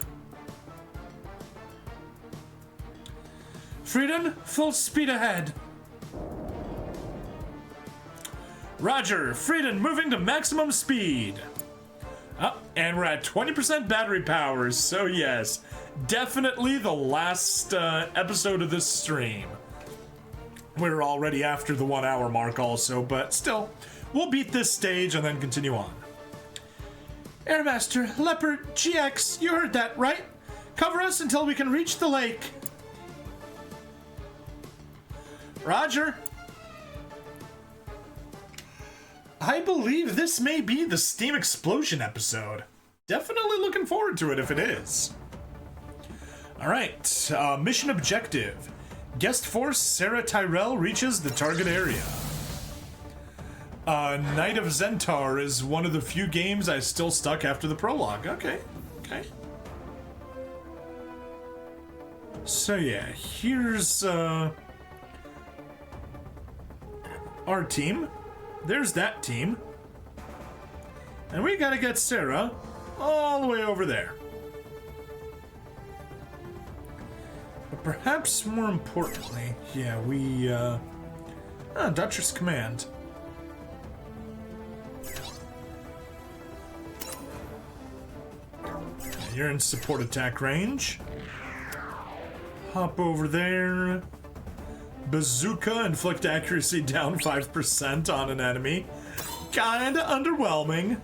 Frieden, full speed ahead. Roger, Frieden moving to maximum speed. Oh, and we're at 20% battery power, so yes, definitely the last episode of this stream. We're already after the 1 hour mark also, but still, we'll beat this stage and then continue on. Airmaster, Leopard, GX, you heard that, right? Cover us until we can reach the lake. Roger. I believe this may be the Steam Explosion episode. Definitely looking forward to it if it is. Alright, mission objective. Guest force Sarah Tyrell reaches the target area. Knight of Zentar is one of the few games I still stuck after the prologue. Okay. So yeah, here's our team. There's that team. And we gotta get Sarah all the way over there. But perhaps more importantly, yeah, we, Duchess Command. Yeah, you're in support attack range. Hop over there. Bazooka, inflict accuracy down 5% on an enemy. Kinda underwhelming.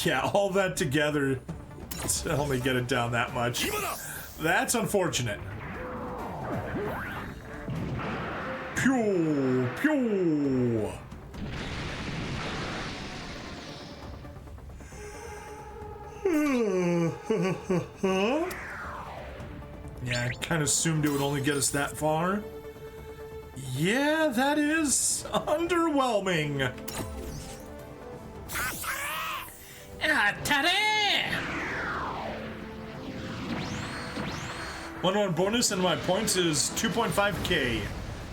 Yeah, all that together to only get it down that much. That's unfortunate. Pew! Pew! Yeah, I kind of assumed it would only get us that far. Yeah, that is underwhelming. One bonus and my points is 2.5k.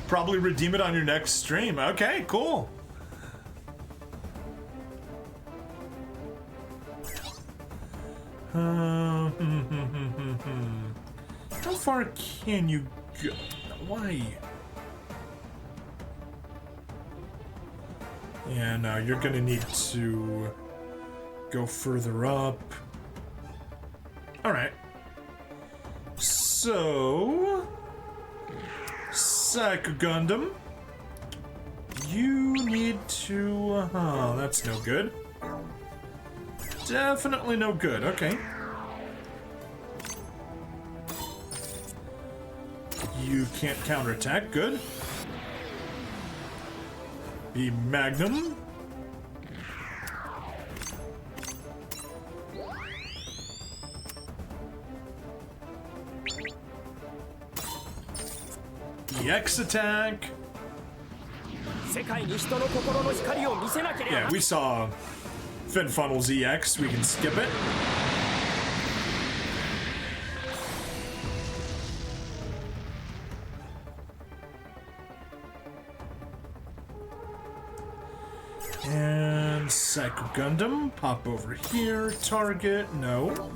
Probably redeem it on your next stream. Okay, cool. How far can you go? Why? Yeah, no, you're gonna need to go further up. Alright. So... Psycho Gundam. You need to... Oh, that's no good. Definitely no good, okay. You can't counterattack, good. Be Magnum. EX attack. Yeah, we saw Fin Funnel's EX. We can skip it. And Psycho Gundam, pop over here. Target, no.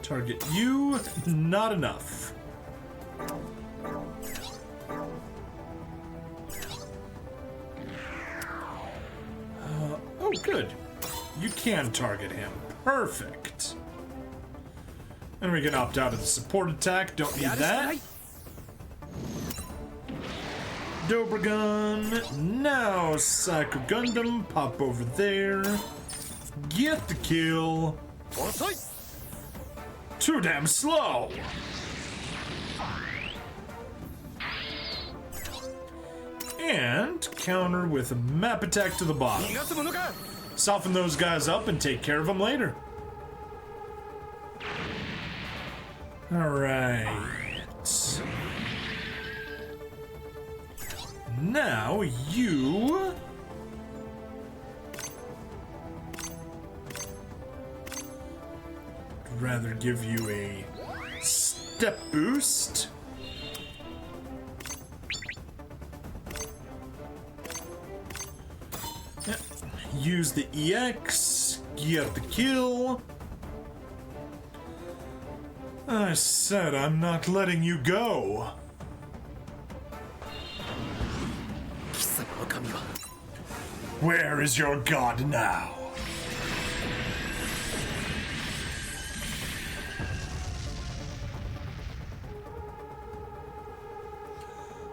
Target you, not enough. Oh, good. You can target him. Perfect. And we can opt out of the support attack. Don't need that. Dobregun. Now, Psycho Gundam, pop over there. Get the kill. Too damn slow. And counter with a map attack to the bottom. Soften those guys up and take care of them later. Alright. Now you... rather give you a step boost. Yep. Use the EX, get the kill. I said I'm not letting you go. 貴様の神は Where is your god now?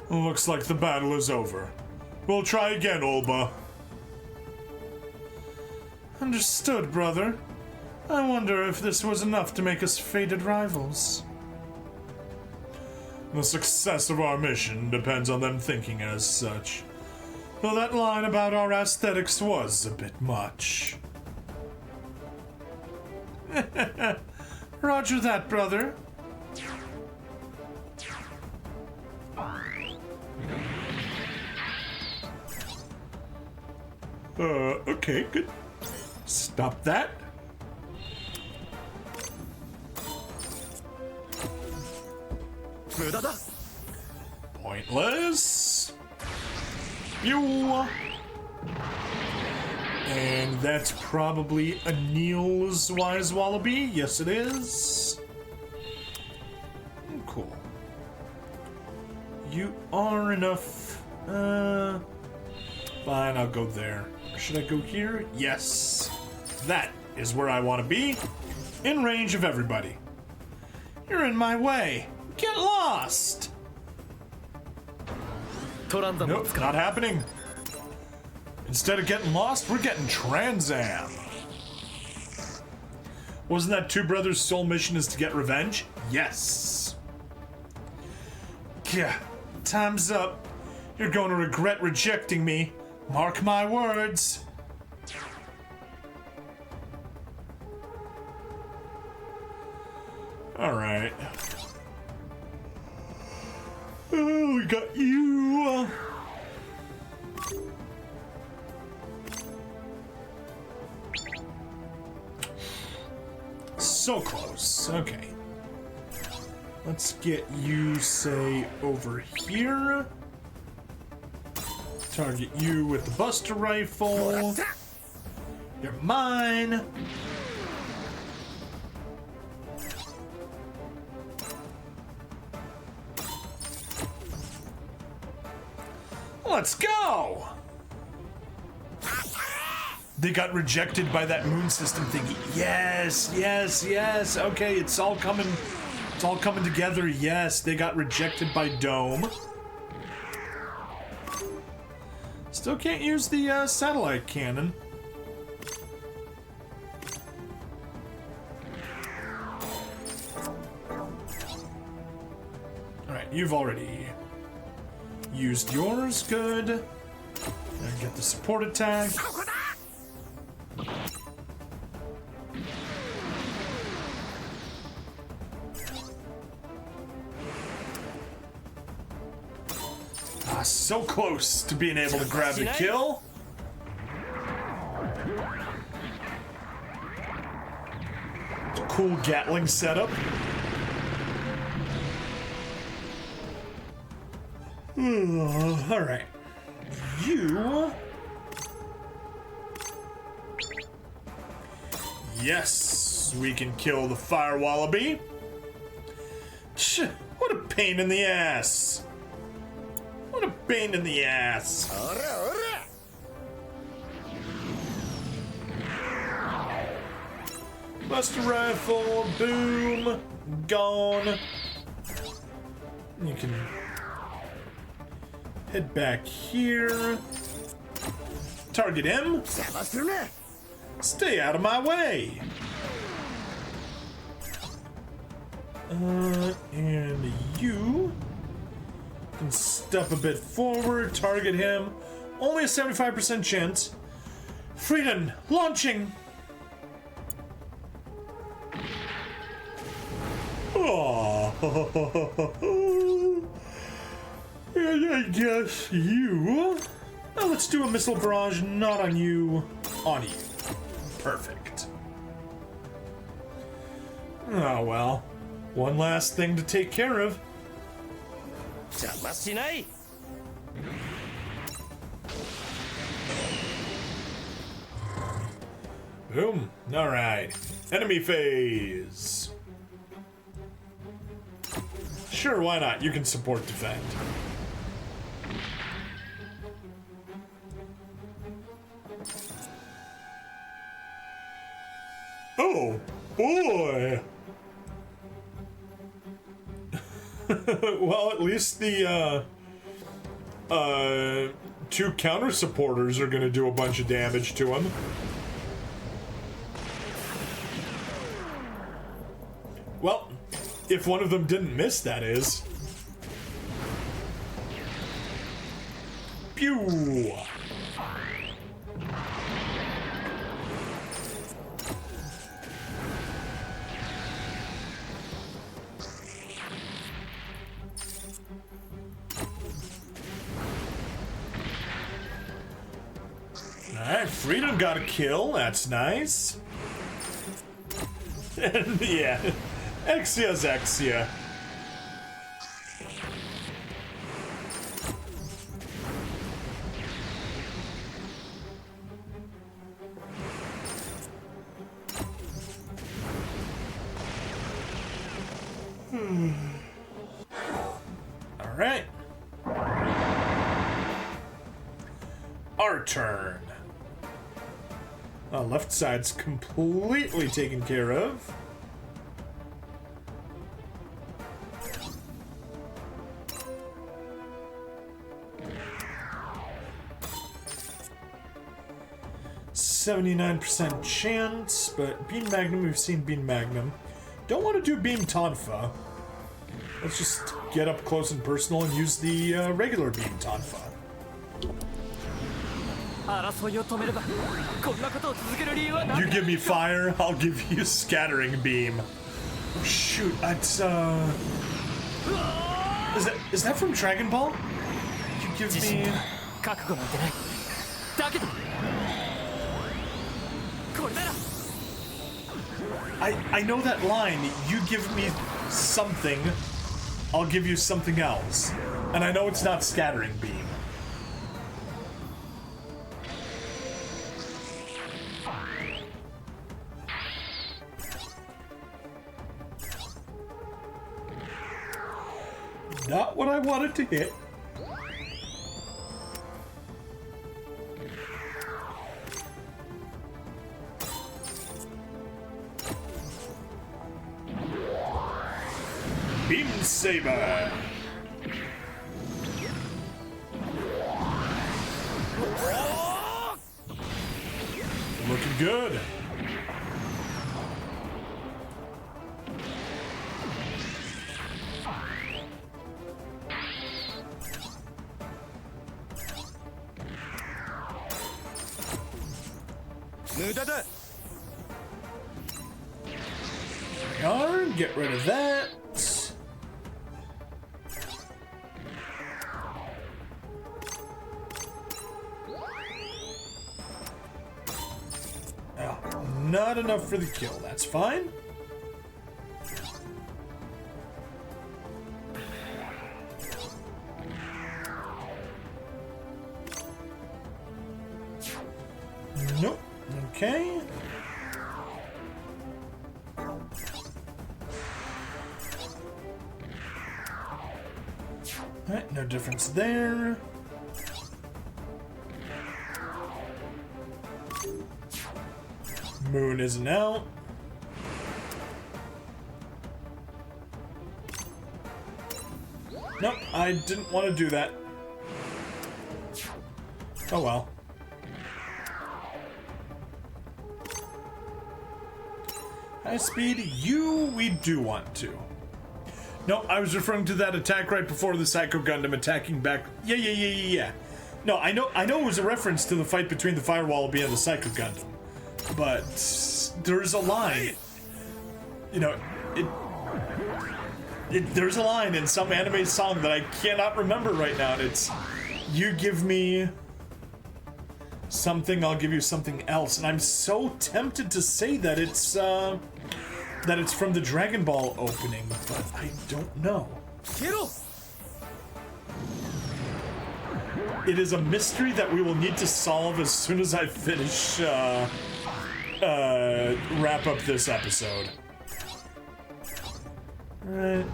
Looks like the battle is over. We'll try again, Olba. Understood, brother. I wonder if this was enough to make us fated rivals. The success of our mission depends on them thinking as such. Though that line about our aesthetics was a bit much. Roger that, brother. Okay, good. Stop that. Pointless. You. And that's probably a Niels Wise Wallaby. Yes, it is. Cool. You are enough. Fine, I'll go there. Should I go here? Yes. That is where I want to be. In range of everybody. You're in my way. Get lost! Nope, not happening. Instead of getting lost, we're getting Transam. Wasn't that Two Brothers' sole mission is to get revenge? Yes. Yeah, time's up. You're going to regret rejecting me. Mark my words. Alright. Oh, we got you. So close. Okay. Let's get you, say, over here. Target you with the Buster Rifle. You're mine. Let's go! They got rejected by that moon system thingy. Yes, yes, yes. Okay, it's all coming together. Yes, they got rejected by Dome. Still can't use the satellite cannon. Alright, you've already used yours. Good. And get the support attack. So close to being able to grab the kill. Cool Gatling setup. All right. You. Yes, we can kill the Fire Wallaby. What a pain in the ass. What a pain in the ass. Buster Rifle, boom, gone. You can head back here. Target him. Stay out of my way. And you can step a bit forward, target him. Only a 75% chance. Frieden, launching. Oh, and I guess you. Now let's do a missile barrage, not on you, on you. Perfect. Oh well. One last thing to take care of. 邪魔しない。 Boom. Alright. Enemy phase. Sure, why not? You can support defend. Oh, boy! Well, at least the, two counter supporters are gonna do a bunch of damage to him. Well, if one of them didn't miss, that is. Pew! Alright, Freedom got a kill, that's nice. And yeah, Exia's Exia. Alright. Our turn. Left side's completely taken care of. %79% chance, but Beam Magnum, we've seen Beam Magnum. Don't want to do Beam Tonfa. Let's just get up close and personal and use the regular Beam Tonfa. 争いを止めればこんなことを続ける理由はない。 You give me fire, I'll give you scattering beam. Shoot, that's Is that from Dragon Ball? You give me 覚悟なんてない。だけどこれなら I know that line. You give me something, I'll give you something else. And I know it's not scattering beam. Not what I wanted to hit. Beam Saber. Looking good. Yarn, get rid of that. Oh, not enough for the kill, that's fine. Nope. Okay. Alright, no difference there. Moon isn't out. Nope, I didn't want to do that. Oh well. High speed, we do want to. No, I was referring to that attack right before the Psycho Gundam attacking back. Yeah. No, I know it was a reference to the fight between the Fire Wallaby and the Psycho Gundam. But there's a line. You know, there's a line in some anime song that I cannot remember right now, and it's, you give me something, I'll give you something else. And I'm so tempted to say that it's that it's from the Dragon Ball opening, but I don't know. It is a mystery that we will need to solve as soon as I finish, wrap up this episode. Alright.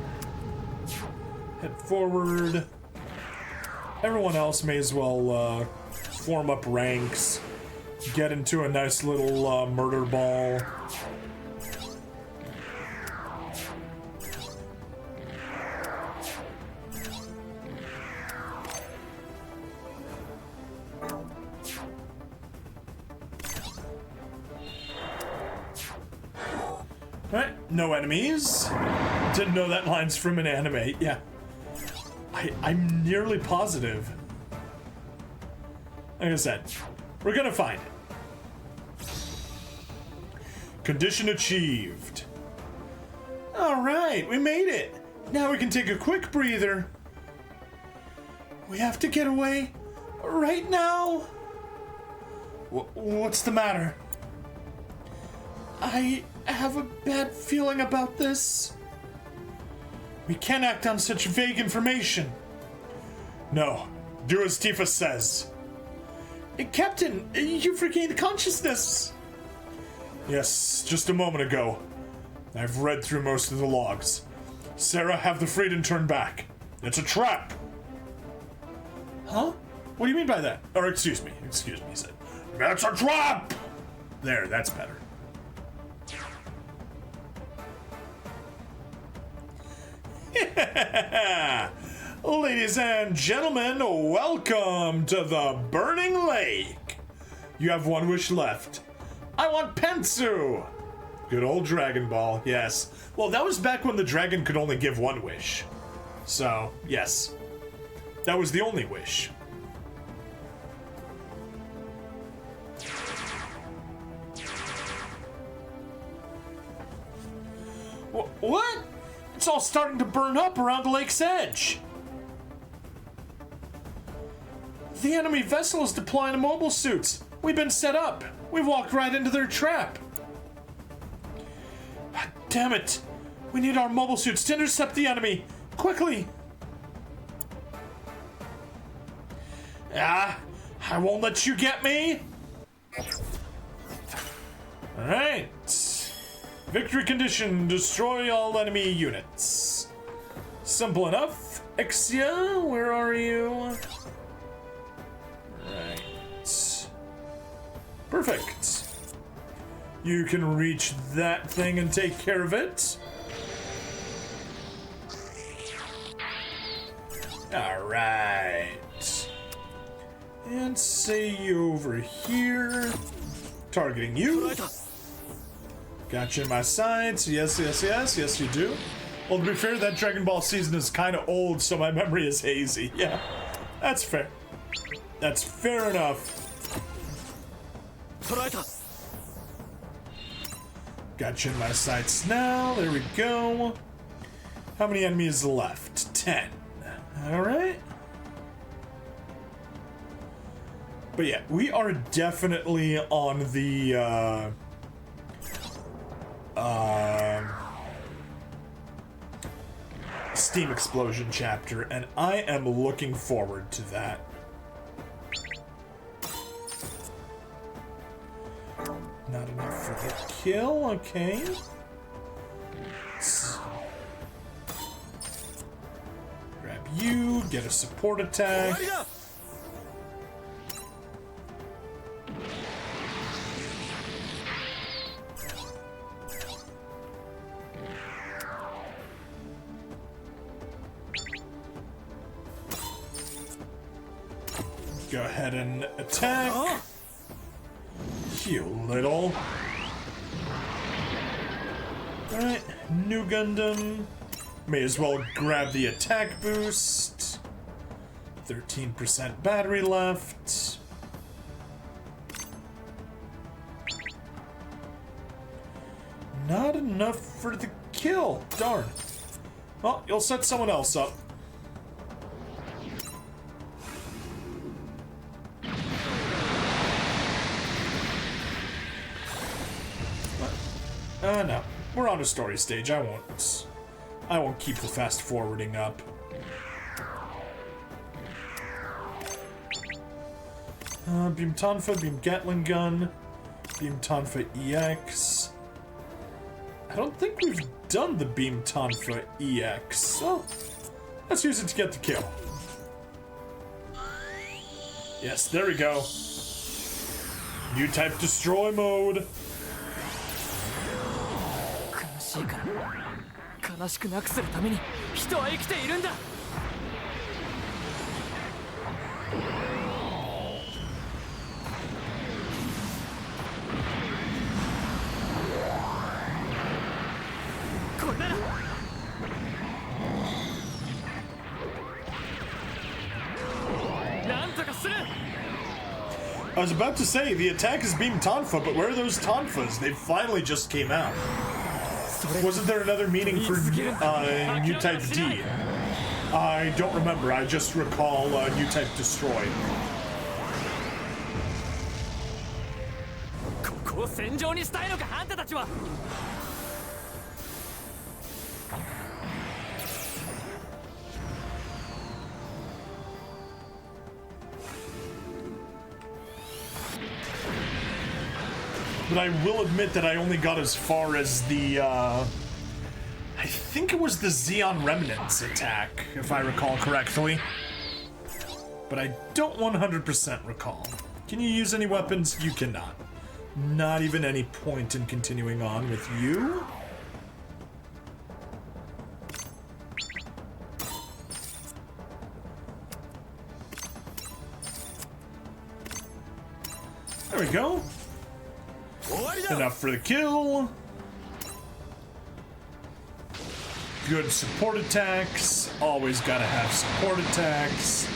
Head forward. Everyone else may as well, form up ranks. Get into a nice little, murder ball. Alright, no enemies. Didn't know that line's from an anime. Yeah. I'm nearly positive. Like I said, we're gonna find it. Condition achieved. Alright, we made it. Now we can take a quick breather. We have to get away right now. What's the matter? I have a bad feeling about this. We can't act on such vague information. No, do as Tifa says. Captain, you've regained consciousness. Yes, just a moment ago. I've read through most of the logs. Sarah, have the Freedom turn back. It's a trap. Huh? What do you mean by that? Or excuse me, he said. That's a trap! There, that's better. Ladies and gentlemen, welcome to the Burning Lake. You have one wish left. I want Pensu. Good old Dragon Ball, yes. Well, that was back when the dragon could only give one wish. So, yes. That was the only wish. What? It's all starting to burn up around the lake's edge. The enemy vessel is deploying mobile suits. We've been set up. We walked right into their trap. Damn it. We need our mobile suits to intercept the enemy. Quickly. I won't let you get me. Alright. Victory condition, destroy all enemy units. Simple enough. Exia, where are you? Right. Perfect. You can reach that thing and take care of it. Alright. And say you over here. Targeting you. Got you in my sights. Yes, you do. Well, to be fair, that Dragon Ball season is kind of old, so my memory is hazy. Yeah, that's fair. That's fair enough. Got you in my sights now. There we go. How many enemies left? 10. Alright. But yeah, we are definitely on the, Steam Explosion chapter, and I am looking forward to that. Not enough for the kill, okay. Grab you, get a support attack. Go ahead and attack. You little. Alright, new Gundam. May as well grab the attack boost. 13% battery left. Not enough for the kill. Darn. Well, you'll set someone else up. No. We're on a story stage. I won't keep the fast forwarding up. Beam Tonfa, Beam Gatling Gun, Beam Tonfa EX. I don't think we've done the Beam Tonfa EX, so let's use it to get the kill. Yes, there we go. New type destroy mode. 悲しいから悲しくなくするために人は生きているんだ。これなら I was about to say, the attack is Beam Tonfa, but where are those Tonfas? They finally just came out. Wasn't there another meaning for new type D? I don't remember, I just recall new type Destroy. ここを戦場にしたいのかあんたたちは。 But I will admit that I only got as far as the, I think it was the Xeon Remnants attack, if I recall correctly. But I don't 100% recall. Can you use any weapons? You cannot. Not even any point in continuing on with you. There we go. Enough for the kill. Good support attacks. Always gotta have support attacks.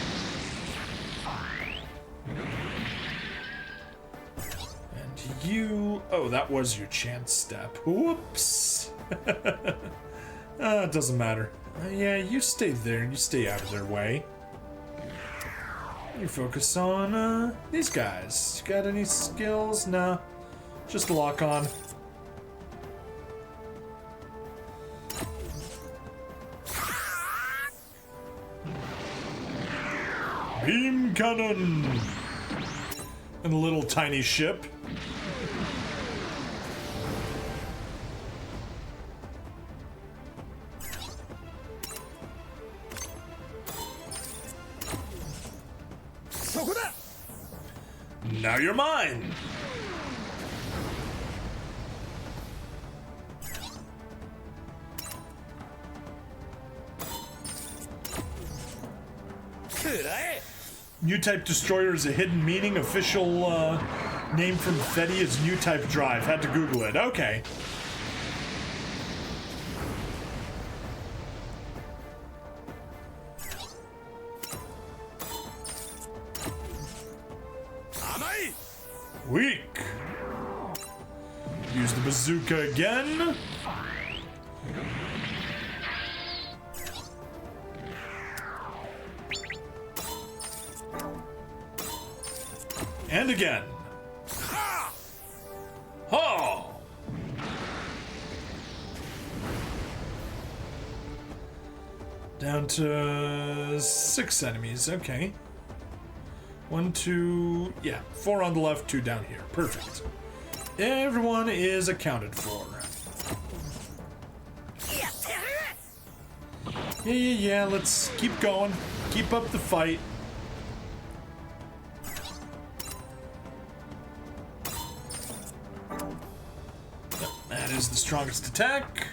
And you... Oh, that was your chance step. Whoops. It doesn't matter. Yeah, you stay there. You stay out of their way. You focus on these guys. Got any skills? Nah. Just lock on. Beam cannon! And a little tiny ship. Now you're mine! New type destroyer is a hidden meaning. Official name from Fetty is new type drive. Had to Google it. Okay. Weak. Use the bazooka again. And again. Oh! Down to 6 enemies. Okay. 1, 2, yeah, 4 on the left, 2 down here. Perfect. Everyone is accounted for. Yeah, let's keep going. Keep up the fight. That is the strongest attack.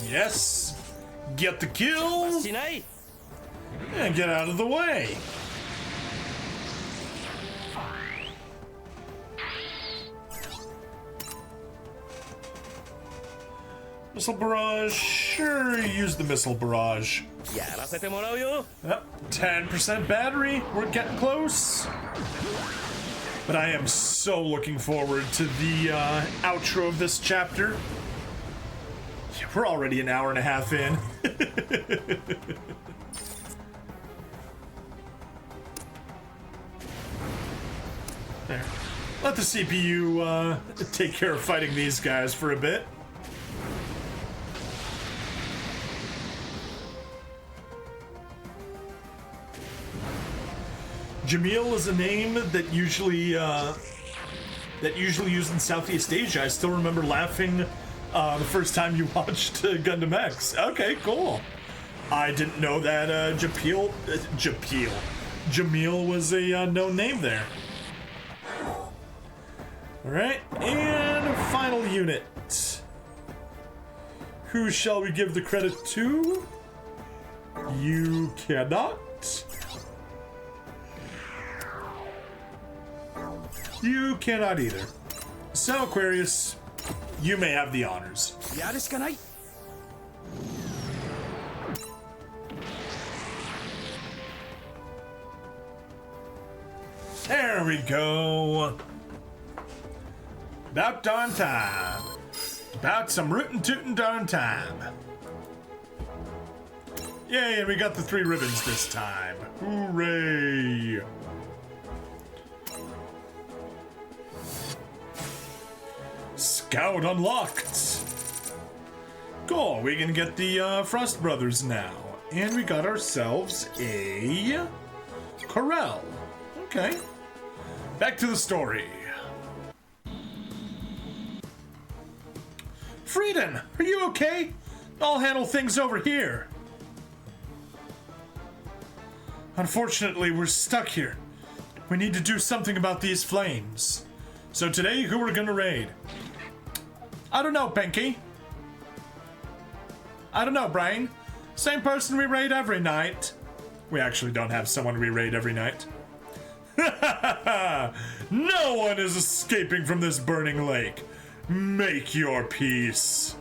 Yes. Get the kill. And get out of the way. Missile barrage. Sure, use the missile barrage. Yep. 10% battery. We're getting close. But I am so looking forward to the outro of this chapter. Yeah, we're already an hour and a half in. There. Let the CPU take care of fighting these guys for a bit. Jamil is a name that usually used in Southeast Asia. I still remember laughing the first time you watched Gundam X. Okay, cool. I didn't know that Jamil was a known name there. All right, and final unit. Who shall we give the credit to? You cannot. You cannot either. So, Aquarius, you may have the honors. やるしかない。 There we go. About darn time. About some rootin' tootin' darn time. Yay, and we got the 3 ribbons this time. Hooray! Scout unlocked! Cool, we can get the Frost Brothers now. And we got ourselves a Corel. Okay. Back to the story. Frieden, are you okay? I'll handle things over here. Unfortunately, we're stuck here. We need to do something about these flames. So today, who we're gonna raid? I don't know, Pinky. I don't know, Brian. Same person we raid every night. We actually don't have someone we raid every night. No one is escaping from this burning lake. Make your peace.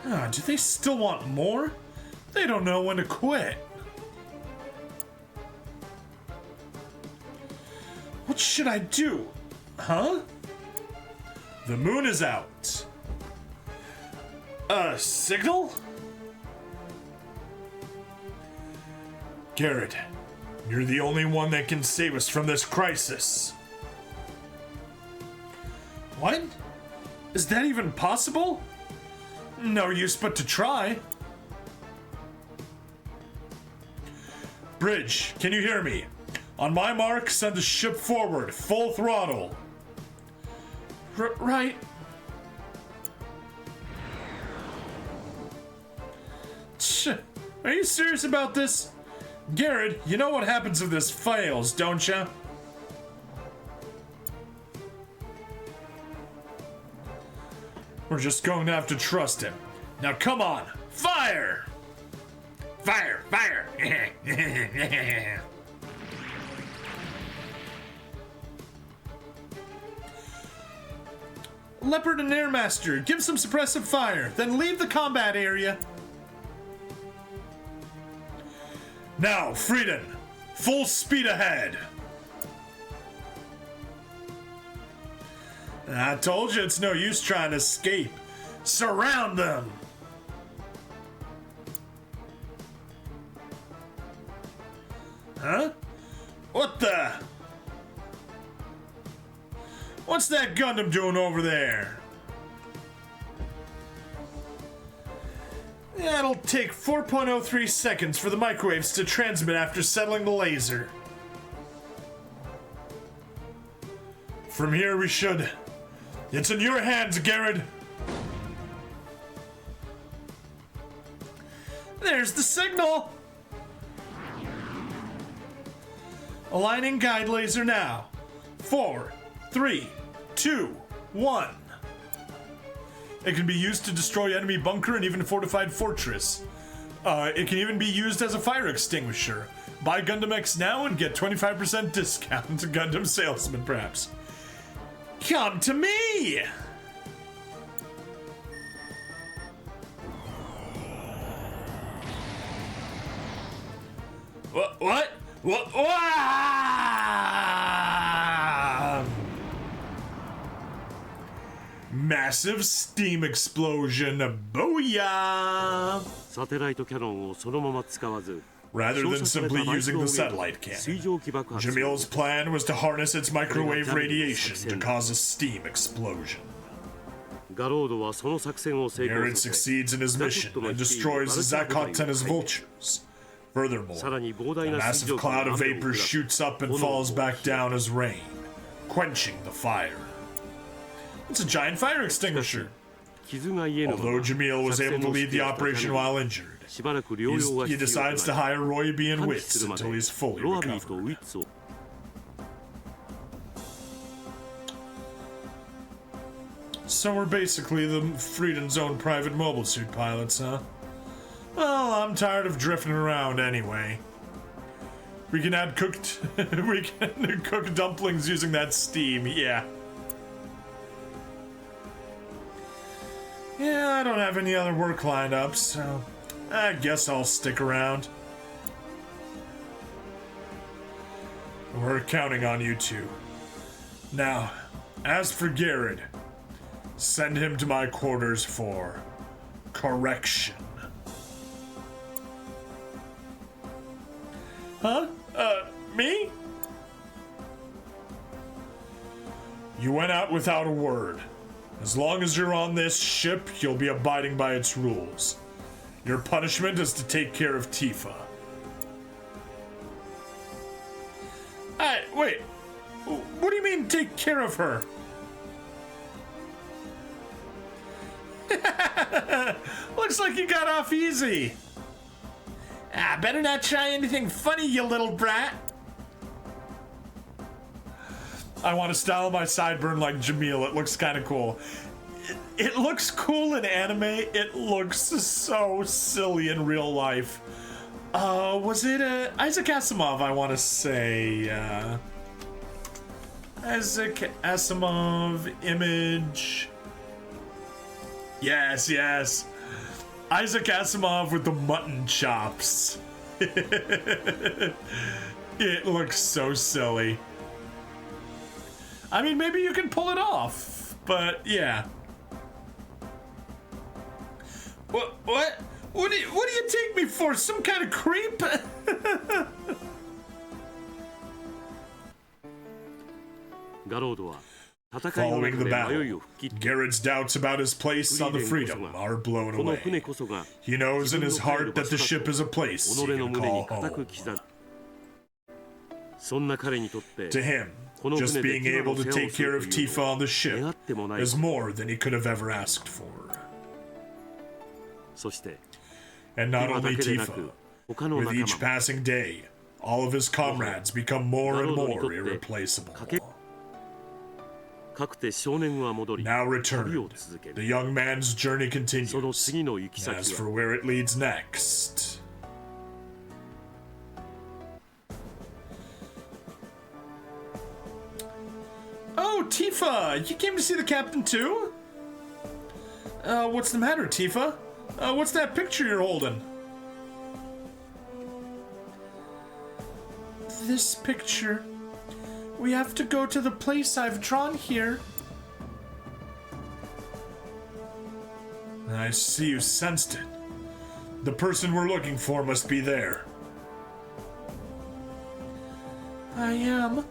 Do they still want more? They don't know when to quit. What should I do? Huh? The moon is out. A signal? Garrett, you're the only one that can save us from this crisis. What? Is that even possible? No use but to try. Bridge, can you hear me? On my mark, send the ship forward, full throttle. Right. Are you serious about this? Garrett, you know what happens if this fails, don't ya? We're just going to have to trust him. Now come on, fire! Fire, fire! Leopard and Airmaster, give some suppressive fire, then leave the combat area. Now, Frieden, full speed ahead. I told you it's no use trying to escape. Surround them. Huh? What the? What's that Gundam doing over there? Yeah, it'll take 4.03 seconds for the microwaves to transmit after settling the laser. From here we should... It's in your hands, Garrett. There's the signal. Aligning guide laser now. 4, 3, 2, 1. It can be used to destroy enemy bunker and even fortified fortress. It can even be used as a fire extinguisher. Buy Gundam X now and get 25% discount. Gundam salesman, perhaps. Come to me! What? What? What? massive steam explosion. Booyah! サテライトキャノンをそのまま使わず Rather than simply using the satellite cannon, Jamil's plan was to harness its microwave radiation to cause a steam explosion. ガロードはその作戦を成功 Garrett させ succeeds in his mission and destroys Zakot and his vultures. Furthermore, a massive cloud of vapor shoots up and falls back down as rain, quenching the fire. It's a giant fire extinguisher. 傷が癒えぬまま Although Jamil was able to lead the operation while injured, しばらく療養は he 必要 decides to とな hire Royby and り Wits するまで until he's fully ロアビーと recovered. ウィッツを So we're basically the Freedom's own private mobile suit pilots, huh? Well, I'm tired of drifting around anyway. We can add cooked we can cook dumplings using that steam, yeah. Yeah, I don't have any other work lined up, so I guess I'll stick around. We're counting on you two. Now, as for Garrett, send him to my quarters for correction. Huh? Me? You went out without a word. As long as you're on this ship, you'll be abiding by its rules. Your punishment is to take care of Tifa. Wait. What do you mean, take care of her? Looks like you got off easy. Better not try anything funny, you little brat. I want to style my sideburn like Jamil. It looks kind of cool. It looks cool in anime. It looks so silly in real life. Was it Isaac Asimov, I want to say. Isaac Asimov image. Yes. Isaac Asimov with the mutton chops. It looks so silly. I mean, maybe you can pull it off, but yeah. What do you take me for? Some kind of creep? Following the battle, Garrett's doubts about his place on the Freedom are blown away. He knows in his heart that the ship is a place he can call home. To him, just being able to take care of Tifa on the ship is more than he could have ever asked for. And not only Tifa, with each passing day, all of his comrades become more and more irreplaceable. Now returned, the young man's journey continues. As for where it leads next... Oh, Tifa! You came to see the captain too? What's the matter, Tifa? What's that picture you're holding? This picture. We have to go to the place I've drawn here. I see you sensed it. The person we're looking for must be there. I am.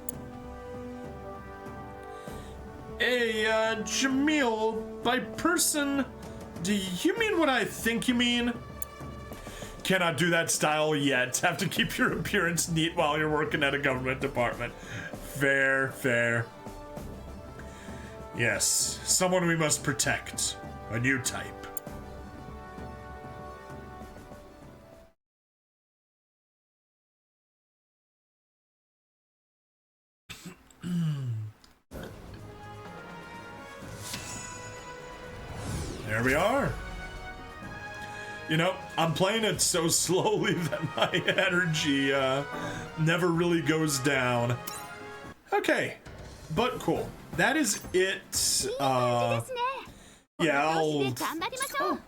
Hey, Jamil, by person, do you mean what I think you mean? Cannot do that style yet. Have to keep your appearance neat while you're working at a government department. Fair. Yes, someone we must protect. A new type. There we are. You know, I'm playing it so slowly that my energy never really goes down. Okay, but cool. That is it. Yeah,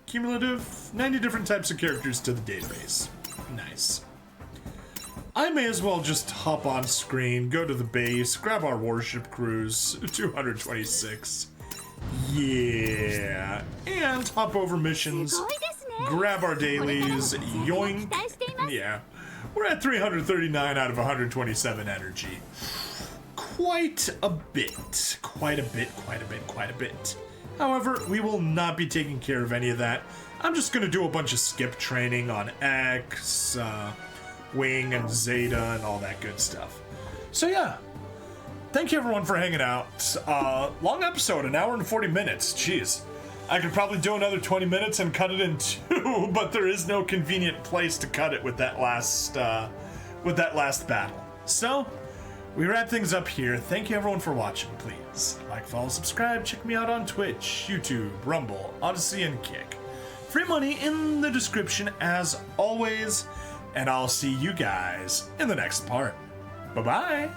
cumulative 90 different types of characters to the database. Nice. I may as well just hop on screen, go to the base, grab our warship crews, 226. Yeah. And hop over missions, grab our dailies, yoink. Yeah. We're at 339 out of 127 energy. Quite a bit. Quite a bit. However, we will not be taking care of any of that. I'm just going to do a bunch of skip training on X, Wing, and Zeta, and all that good stuff. So yeah. Thank you everyone for hanging out. Long episode, an hour and 40 minutes. Jeez. I could probably do another 20 minutes and cut it in two, but there is no convenient place to cut it with that last battle. So, we wrap things up here. Thank you everyone for watching. Please like, follow, subscribe. Check me out on Twitch, YouTube, Rumble, Odyssey, and Kick. Free money in the description as always, and I'll see you guys in the next part. Bye-bye.